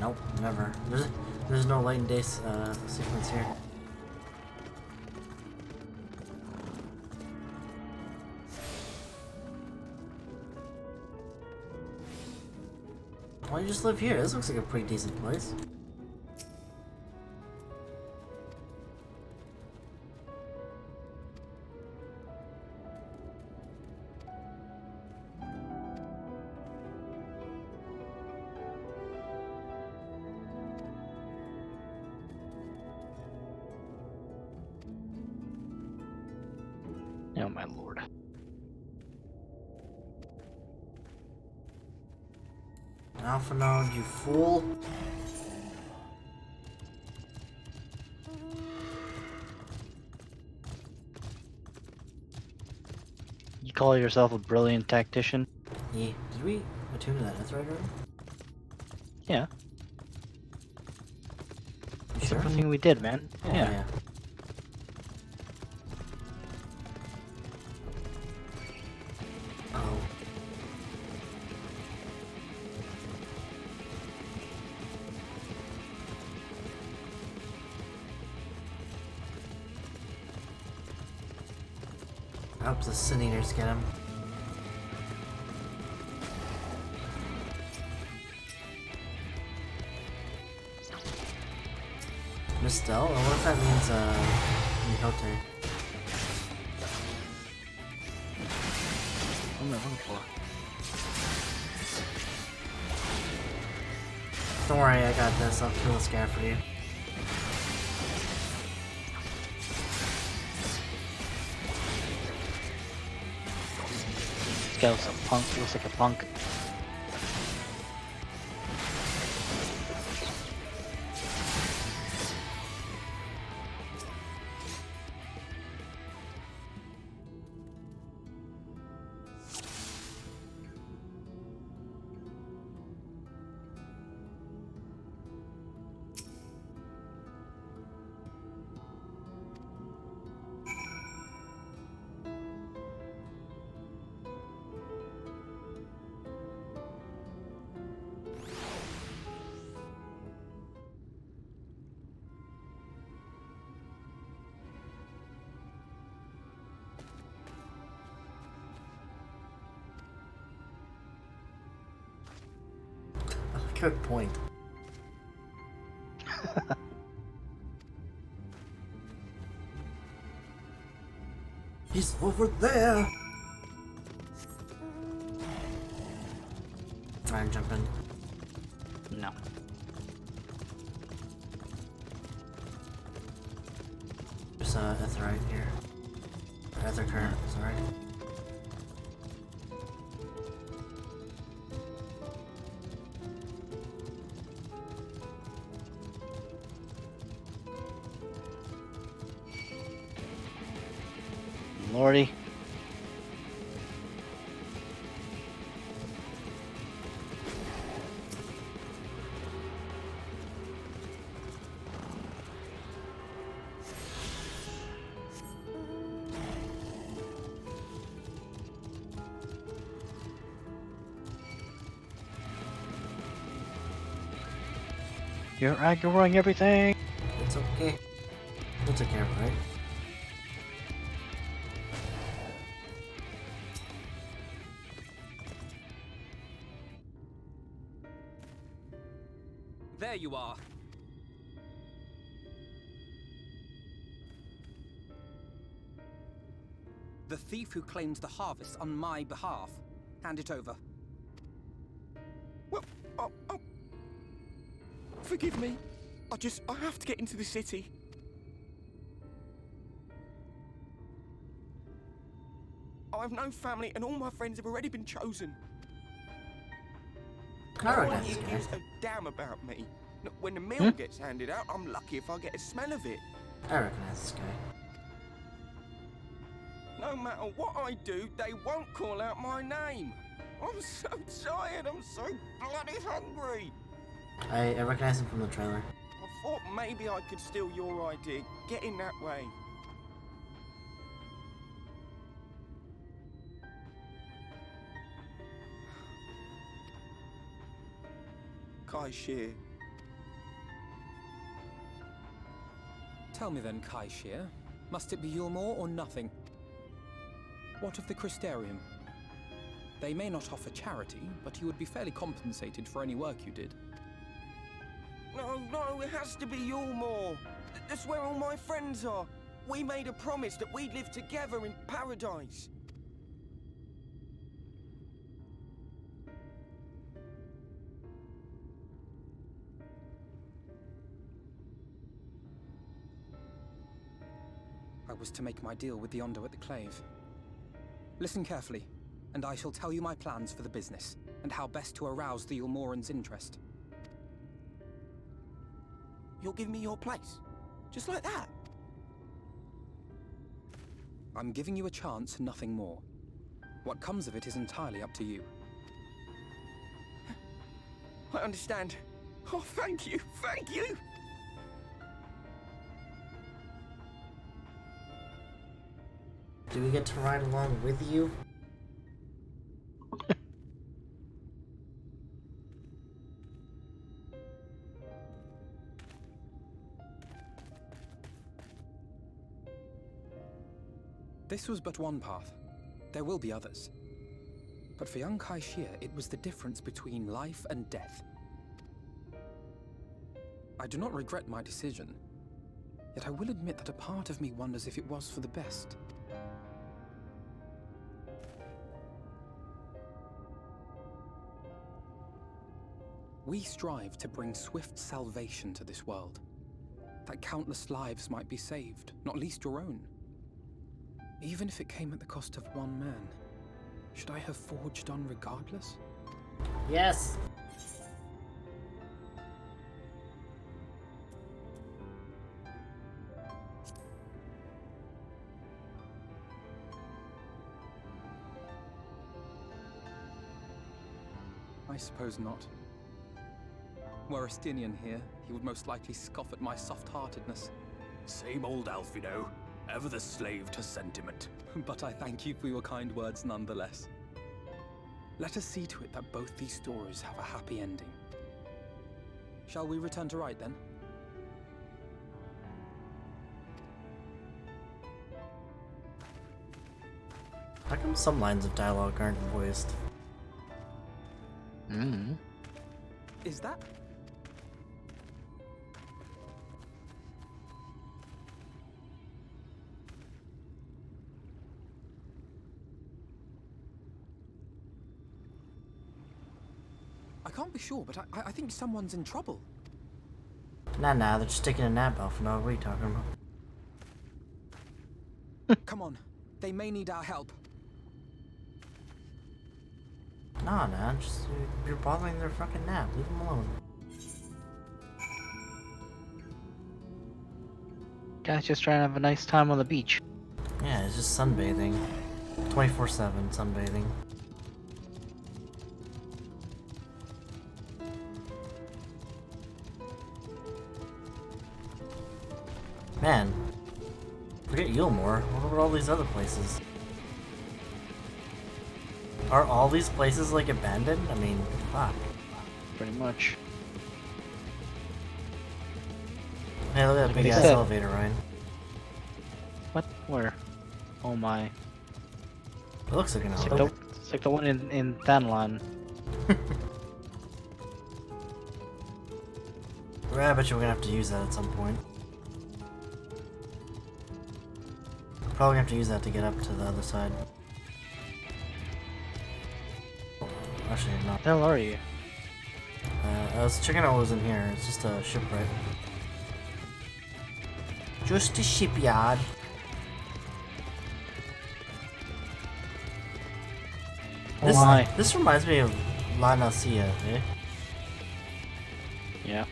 Nope, never. There's no light and day sequence here. Why don't you just live here? This looks like a pretty decent place. Oh my lord. Alpha Node, you fool. You call yourself a brilliant tactician? Yeah, did we Attune to that Netherite room? Yeah. You That's sure? everything we did, man. Yeah. Oh. I hope the Cineators get him. Mistel? Or what if that means, Mihote? What am I looking for? Don't worry, I got this. I'll kill this guy for you. This guy looks like a punk. Looks like a punk. Good point. He's over there! Try and jump in. No. There's Etherite here. Or Ether current, sorry. Lordy. You're aggroing everything. It's okay. We'll take care of it, right? There you are. The thief who claims the harvest on my behalf. Hand it over. Well, forgive me. I have to get into the city. I have no family and all my friends have already been chosen. No one here gives a damn about me. When the meal gets handed out, I'm lucky if I get a smell of it. I recognize this guy. No matter what I do, they won't call out my name. I'm so tired, I'm so bloody hungry. I recognize him from the trailer. I thought maybe I could steal your idea, get in that way. Kai Shear. Tell me then, Kai Shear, must it be Yulmore or nothing? What of the Crystarium? They may not offer charity, but you would be fairly compensated for any work you did. No, it has to be Yulmore. That's where all my friends are. We made a promise that we'd live together in paradise. I was to make my deal with the Ondo at the Clave. Listen carefully, and I shall tell you my plans for the business, and how best to arouse the Yulmorans' interest. You'll give me your place? Just like that? I'm giving you a chance, nothing more. What comes of it is entirely up to you. I understand. Oh, thank you, thank you! Do we get to ride along with you? This was but one path. There will be others. But for young Kai Shia, it was the difference between life and death. I do not regret my decision, yet I will admit that a part of me wonders if it was for the best. We strive to bring swift salvation to this world, that countless lives might be saved, not least your own. Even if it came at the cost of one man, should I have forged on regardless? Yes! I suppose not. Were Estinian here, he would most likely scoff at my soft-heartedness. Same old Alfino, ever the slave to sentiment. But I thank you for your kind words nonetheless. Let us see to it that both these stories have a happy ending. Shall we return to Rite then? How come some lines of dialogue aren't voiced? Is that? I can't be sure, but I think someone's in trouble. Nah, they're just taking a nap, Alphino. What are you talking about? Come on, they may need our help. Nah, just you're bothering their fucking nap. Leave them alone. Guys just trying to have a nice time on the beach. Yeah, it's just sunbathing. 24/7 sunbathing. Man, forget Yulmore. What about all these other places? Are all these places like abandoned? I mean, fuck. Pretty much. Hey, look at that Like big they ass said. elevator, Ryan. What? Where? Oh my. It looks like an It's elevator. like the one in Thanlan. Yeah, I bet you we're gonna have to use that at some point. Probably gonna have to use that to get up to the other side. Oh, actually, not. What the hell are you? I was checking out what was in here. It's just a shipwreck. Just a shipyard. Oh my. This reminds me of La Nacia, eh? Yeah.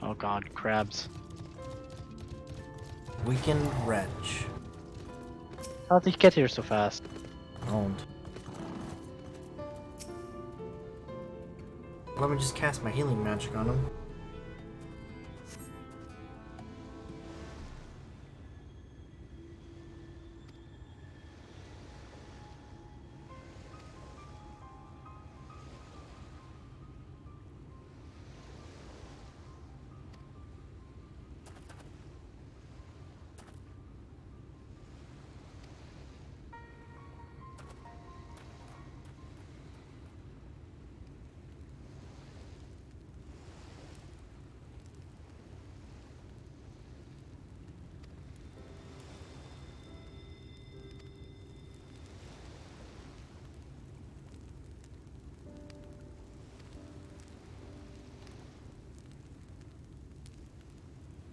Oh god, crabs. Weekend wretch. How did he get here so fast? Owned. Let me just cast my healing magic on him.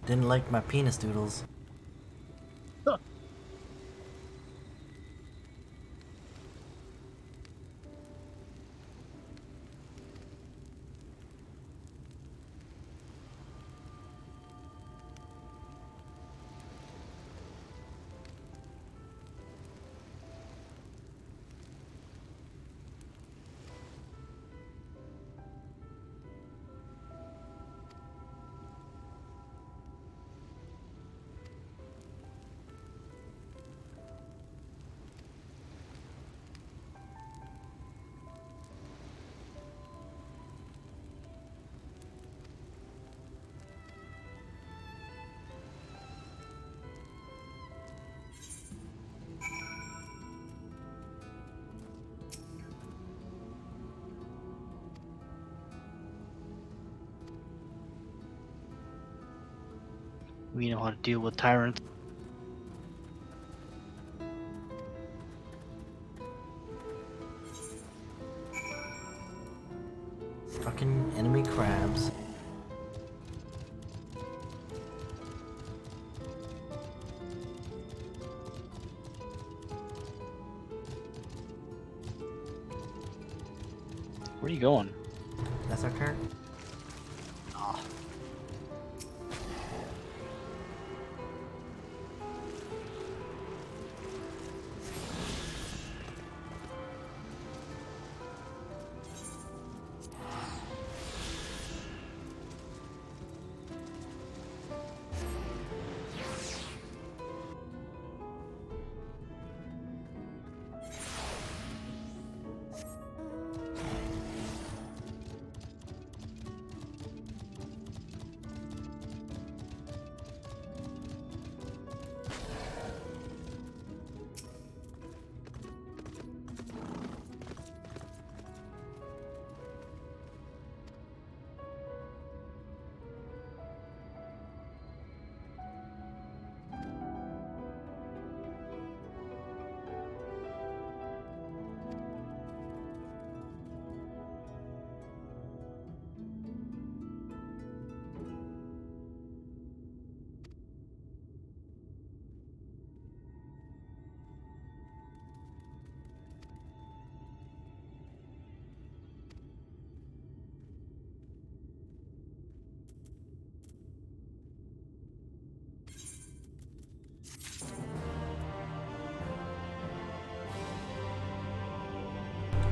Didn't like my penis doodles. We know how to deal with tyrants. Fucking enemy crabs. Where are you going? That's our turn? Ah.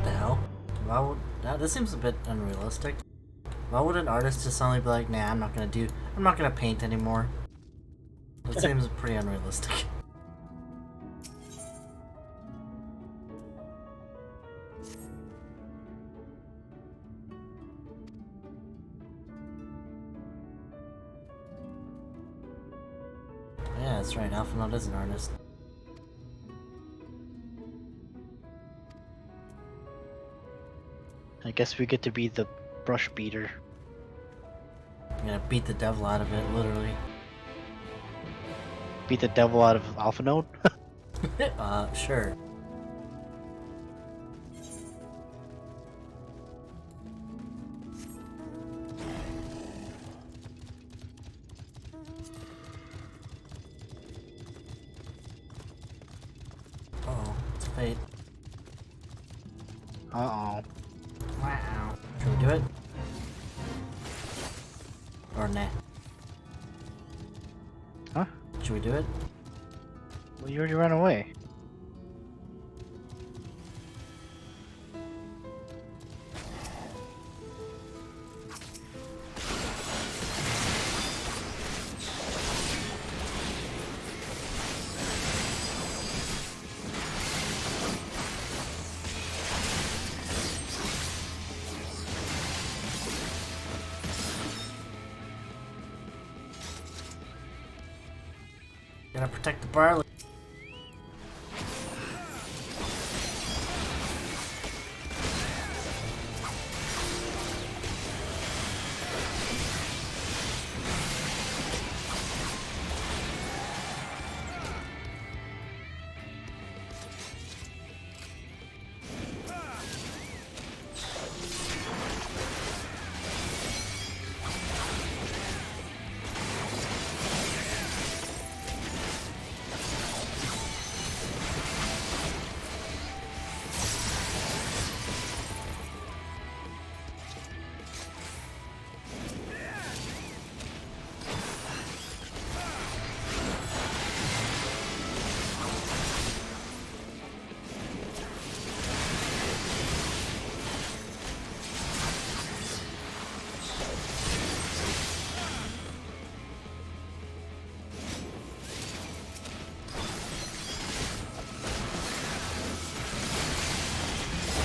The hell? Why would this seems a bit unrealistic. Why would an artist just suddenly be like, nah, I'm not gonna paint anymore? That seems pretty unrealistic. Yeah, that's right, Alphinaud is an artist. I guess we get to be the brush beater. I'm gonna beat the devil out of it, literally. Beat the devil out of Alphinaud? Sure. Uh-oh, it's fate. Uh-oh. Wow. Should we do it? Or nah? Huh? Should we do it? Well, you already ran away. Gotta protect the barley.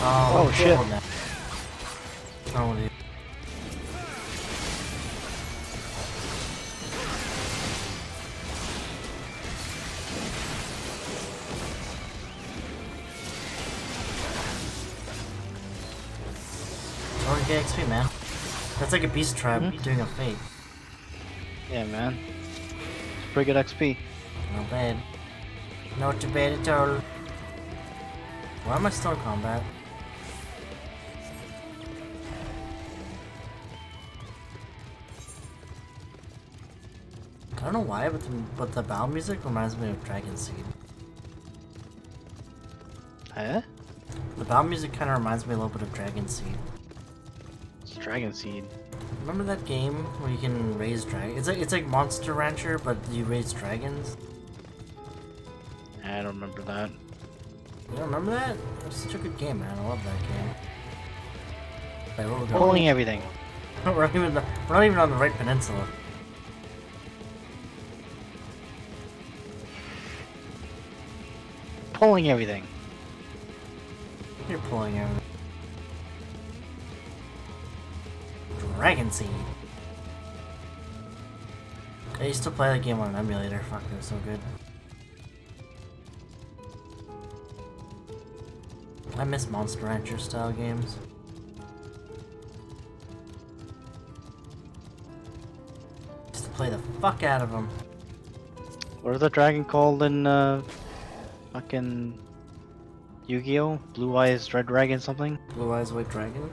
Oh, shit. Oh, dude. Or get XP, man. That's like a beast tribe doing a fate. Yeah, man. pretty good XP. Not bad. Not too bad at all. Why am I still in combat? I don't know why, but the battle music reminds me of Dragon Seed. Huh? The battle music kind of reminds me a little bit of Dragon Seed. It's Dragon Seed. Remember that game where you can raise dragons? It's like Monster Rancher, but you raise dragons. I don't remember that. You don't remember that? It was such a good game, man. I love that game. Wait, where we going? Pulling everything. we're not even on the right peninsula. Pulling everything. You're pulling everything. Dragon Seed. I used to play that game on an emulator. Fuck, it was so good. I miss Monster Rancher style games. Used to play the fuck out of them. What is the dragon called in fucking Yu-Gi-Oh? Blue Eyes Red Dragon something? Blue Eyes White Dragon?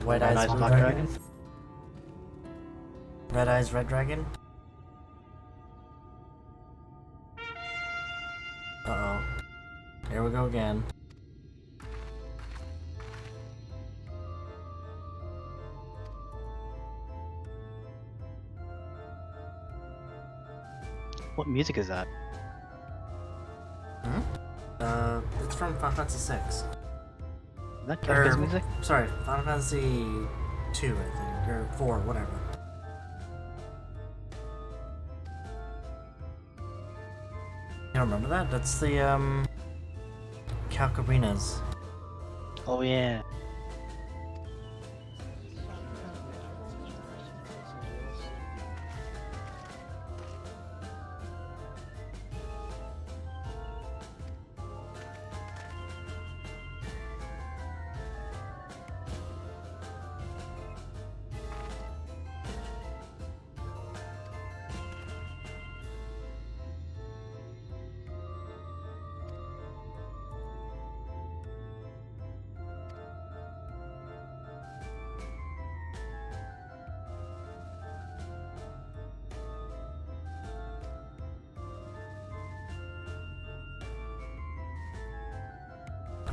White Red Eyes Eyes Black Black Dragon? Red Eyes Red Dragon? Uh-oh. Here we go again. What music is that? It's from Final Fantasy VI. Is that Kefka's music? Sorry, Final Fantasy II, I think, or 4, whatever. You don't remember that? That's the, Calcarinas. Oh yeah.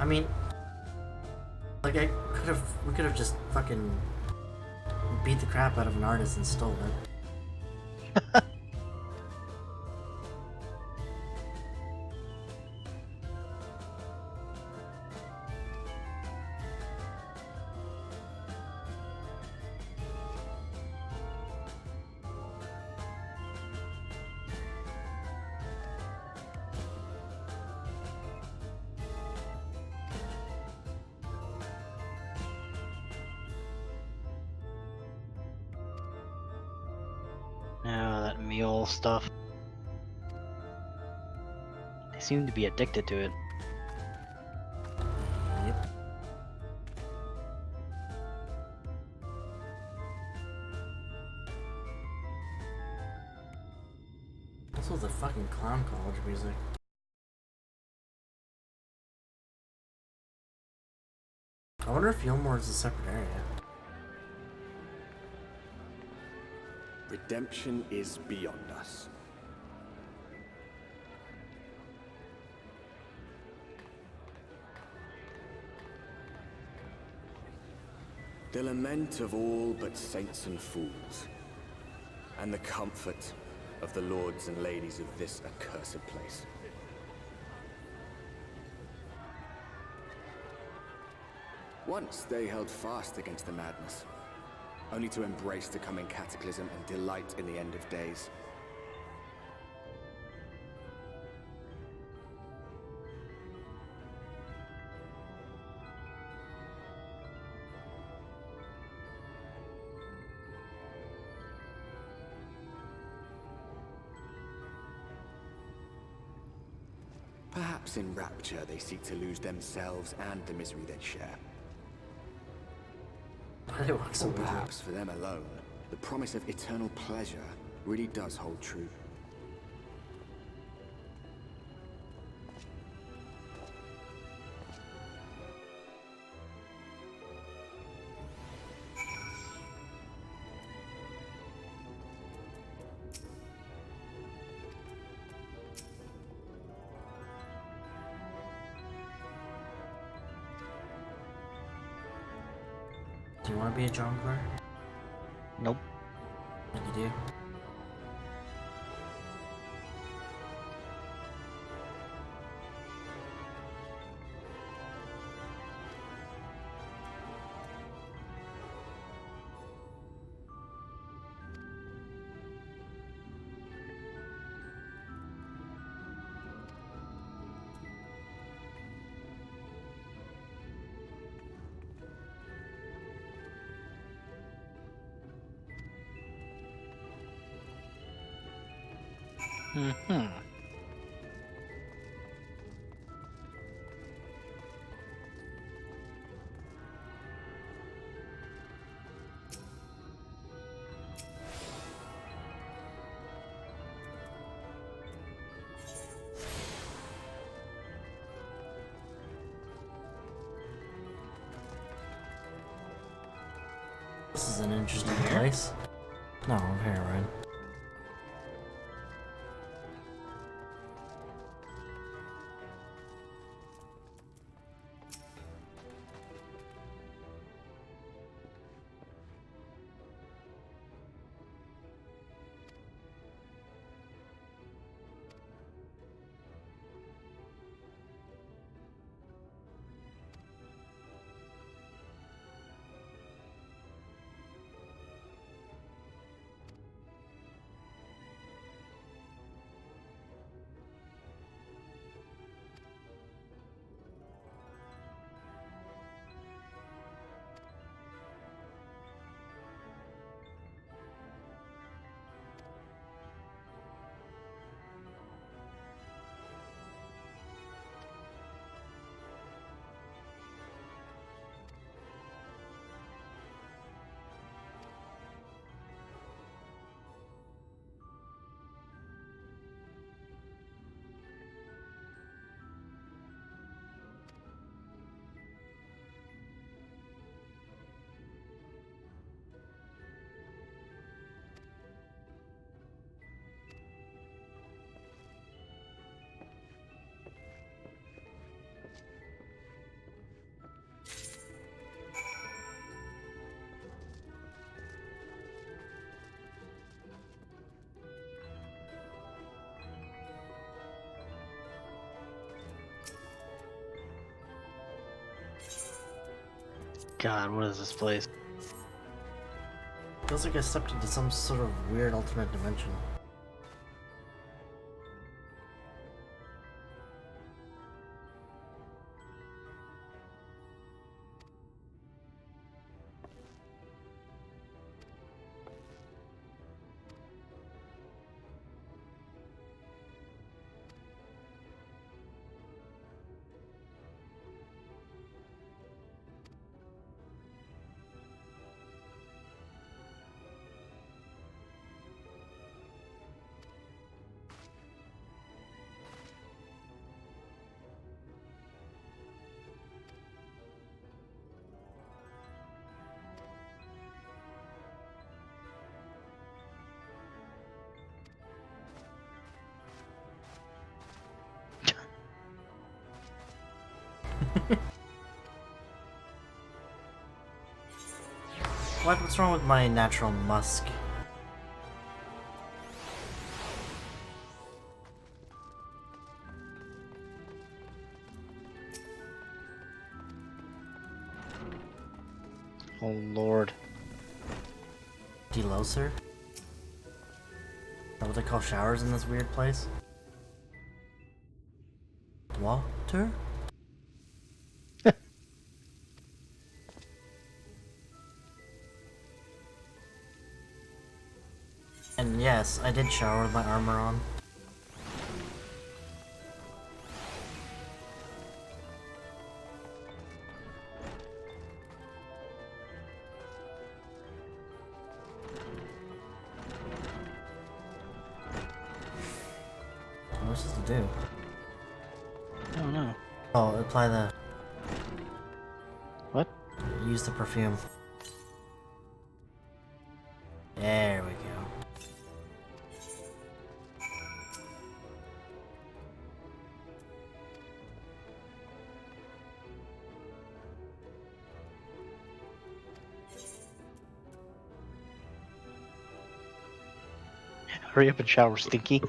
I mean, like we could have just fucking beat the crap out of an artist and stole it. Oh, that mule stuff. They seem to be addicted to it. Yep. This was the fucking clown college music. I wonder if Yulmore is a separate area. Redemption is beyond us. The lament of all but saints and fools, and the comfort of the lords and ladies of this accursed place. Once they held fast against the madness, only to embrace the coming cataclysm and delight in the end of days. Perhaps in rapture they seek to lose themselves and the misery they share. Why do they walk so Or weird? perhaps for them alone, the promise of eternal pleasure really does hold true. Do you want to be a jungler? Nope. What do you do? Mm-hmm. This is an interesting place. No, I'm here, right? God, what is this place? Feels like I stepped into some sort of weird alternate dimension. What's wrong with my natural musk? Oh lord. Deloser? Is that what they call showers in this weird place? Water? And yes, I did shower with my armor on. do? I don't know. Oh, apply the... What? Use the perfume. There we go. Hurry up and shower, Stinky.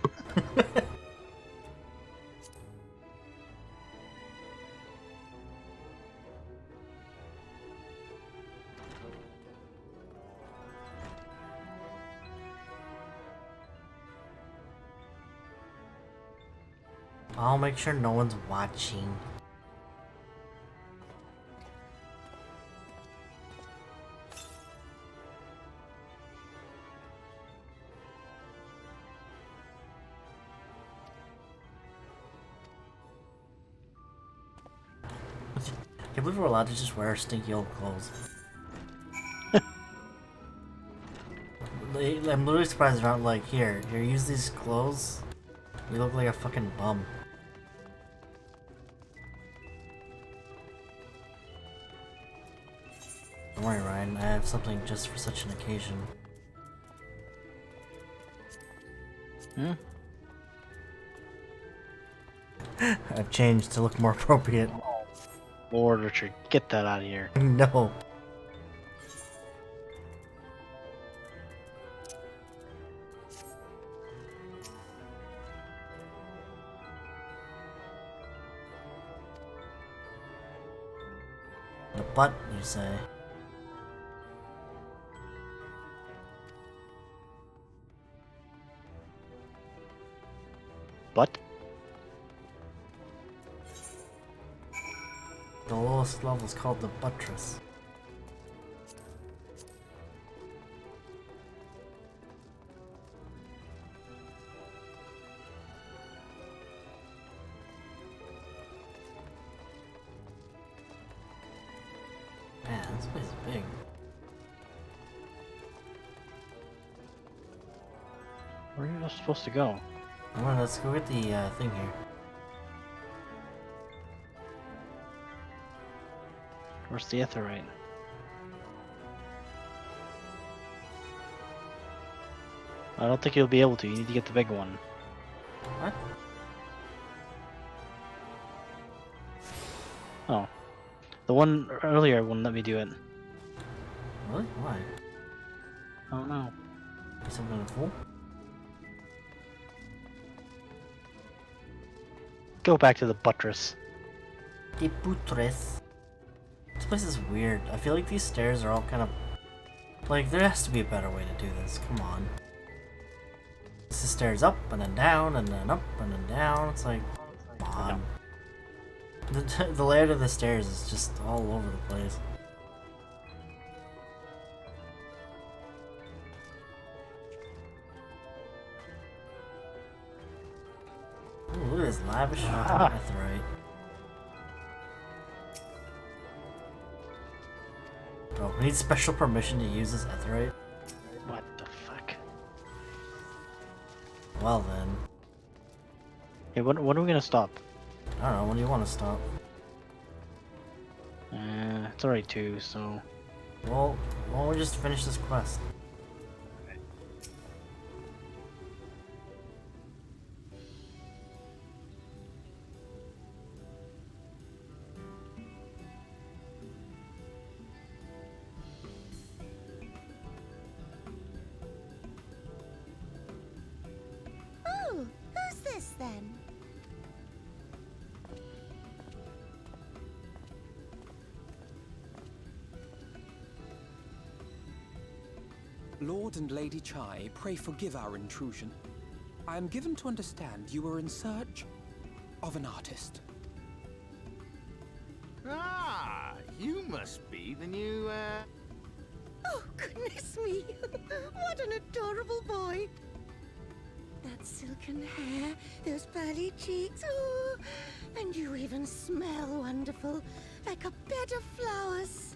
I'll make sure no one's watching. I can't believe we're allowed to just wear stinky old clothes. I'm literally surprised they're not like, here, use these clothes. You look like a fucking bum. Don't worry, Ryan, I have something just for such an occasion. Hmm? I've changed to look more appropriate. Lord, Richard, get that out of here. No. The butt, you say? What? The lowest level is called the buttress. Man, this place is big. Where are you supposed to go? Come on, let's go get the thing here. Where's the Etherite? I don't think you'll be able to. You need to get the big one. What? Oh. The one earlier wouldn't let me do it. Really? Why? I don't know. Is someone a fool? Go back to the buttress. The buttress. This place is weird. I feel like these stairs are all kind of... Like, there has to be a better way to do this. Come on. This is stairs up, and then down, and then up, and then down. It's like... Come on. The layout of the stairs is just all over the place. Ooh, look at this lavish Etherite. Oh, we need special permission to use this Etherite? What the fuck? Well then. Hey, when are we gonna stop? I don't know, when do you want to stop? It's already 2, so... Well, why don't we just finish this quest? Oh, who's this then? Lord and Lady Chai, pray forgive our intrusion. I am given to understand you were in search of an artist. Ah, you must be the new, Oh, goodness me! What an adorable boy! That silken hair, those pearly cheeks, oh, and you even smell wonderful, like a bed of flowers.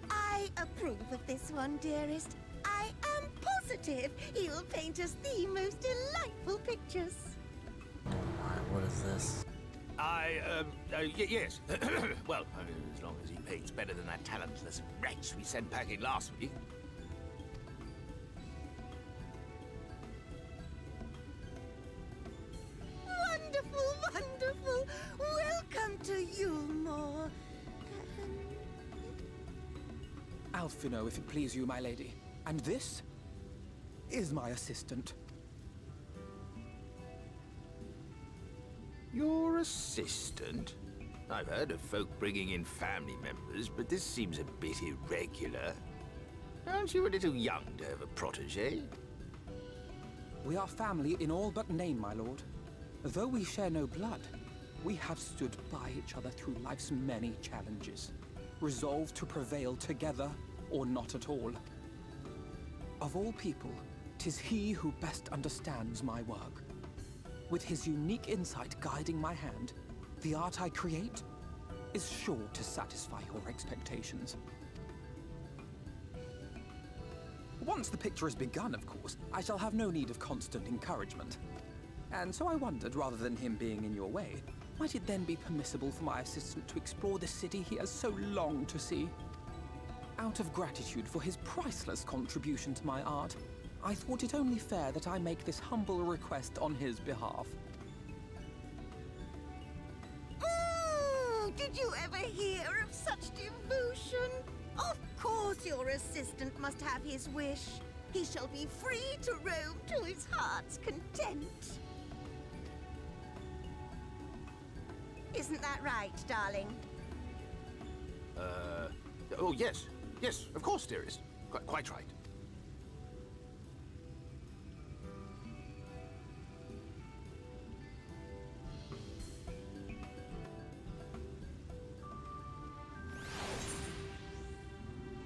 I approve of this one, dearest. I am positive he'll paint us the most delightful pictures. Oh my, what is this? Yes. Well, as long as he paints better than that talentless wretch we sent packing last week. Wonderful, wonderful. Welcome to Yulmore. Alphino, if it please you, my lady. And this is my assistant. Your assistant? I've heard of folk bringing in family members, but this seems a bit irregular. Aren't you a little young to have a protege? We are family in all but name, my lord. Though we share no blood, we have stood by each other through life's many challenges, resolved to prevail together or not at all. Of all people, 'tis he who best understands my work. With his unique insight guiding my hand, the art I create is sure to satisfy your expectations. Once the picture is begun, of course, I shall have no need of constant encouragement. And so I wondered, rather than him being in your way, might it then be permissible for my assistant to explore the city he has so longed to see? Out of gratitude for his priceless contribution to my art, I thought it only fair that I make this humble request on his behalf. Did you ever hear of such devotion? Of course your assistant must have his wish. He shall be free to roam to his heart's content. Isn't that right, darling? Oh, yes. Yes, of course, dearest. Quite right.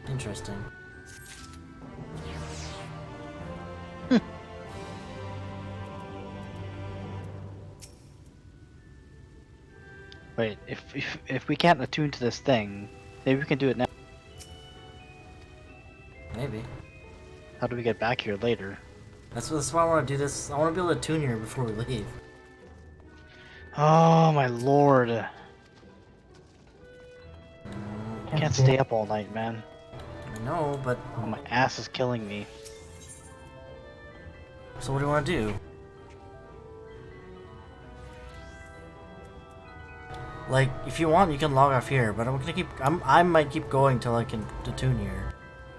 Interesting. Wait, if we can't attune to this thing, maybe we can do it now. Maybe. How do we get back here later? That's why I want to do this. I want to be able to tune here before we leave. Oh my lord. Can't stay up all night, man. I know, but... Oh, my ass is killing me. So what do you want to do? Like, if you want, you can log off here, but I'm gonna keep... I might keep going till I can attune here.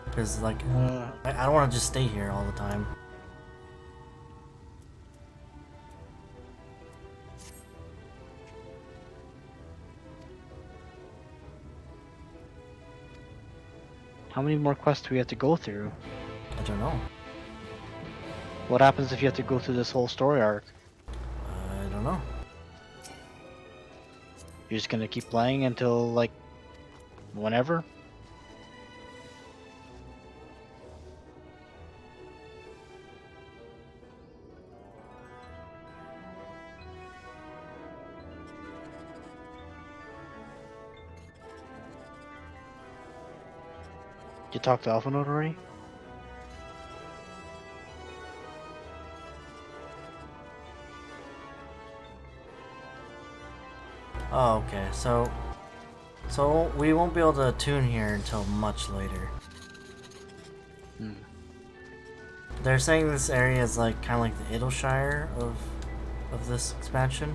Because, like, I don't want to just stay here all the time. How many more quests do we have to go through? I don't know. What happens if you have to go through this whole story arc? I don't know. You're just gonna keep playing until, like, whenever? You talked to Alpha Note already? Oh, okay. So we won't be able to attune here until much later. They're saying this area is like kind of like the Idleshire of this expansion.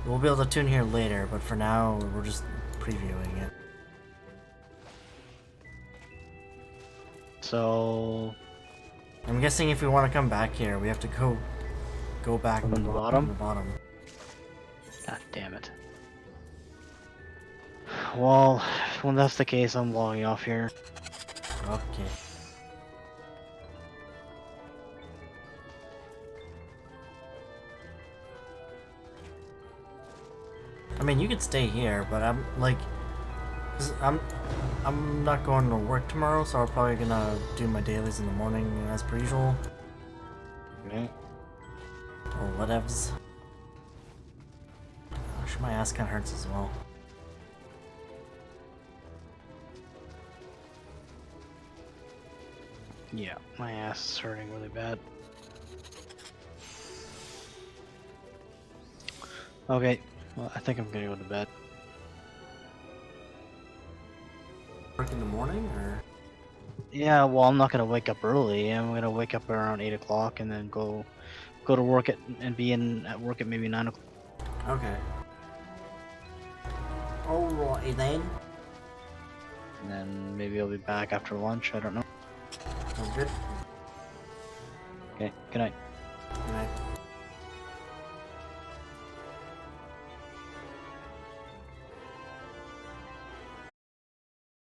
We'll be able to tune here later, but for now we're just previewing it. So I'm guessing if we want to come back here, we have to go back from the bottom. From the bottom. God damn it. Well, when that's the case, I'm logging off here. Okay. I mean, you could stay here, but I'm like, I'm not going to work tomorrow, so I'm probably gonna do my dailies in the morning as per usual. Okay. Or whatevs. Gosh, my ass kinda hurts as well. Yeah, my ass is hurting really bad. Okay, well, I think I'm gonna go to bed. Work in the morning, or? Yeah, well, I'm not gonna wake up early. I'm gonna wake up around 8 o'clock and then go to work and be at work at maybe 9 o'clock. Okay. Alrighty then. And then maybe I'll be back after lunch. I don't know. Sounds good. Okay, good night. Good night.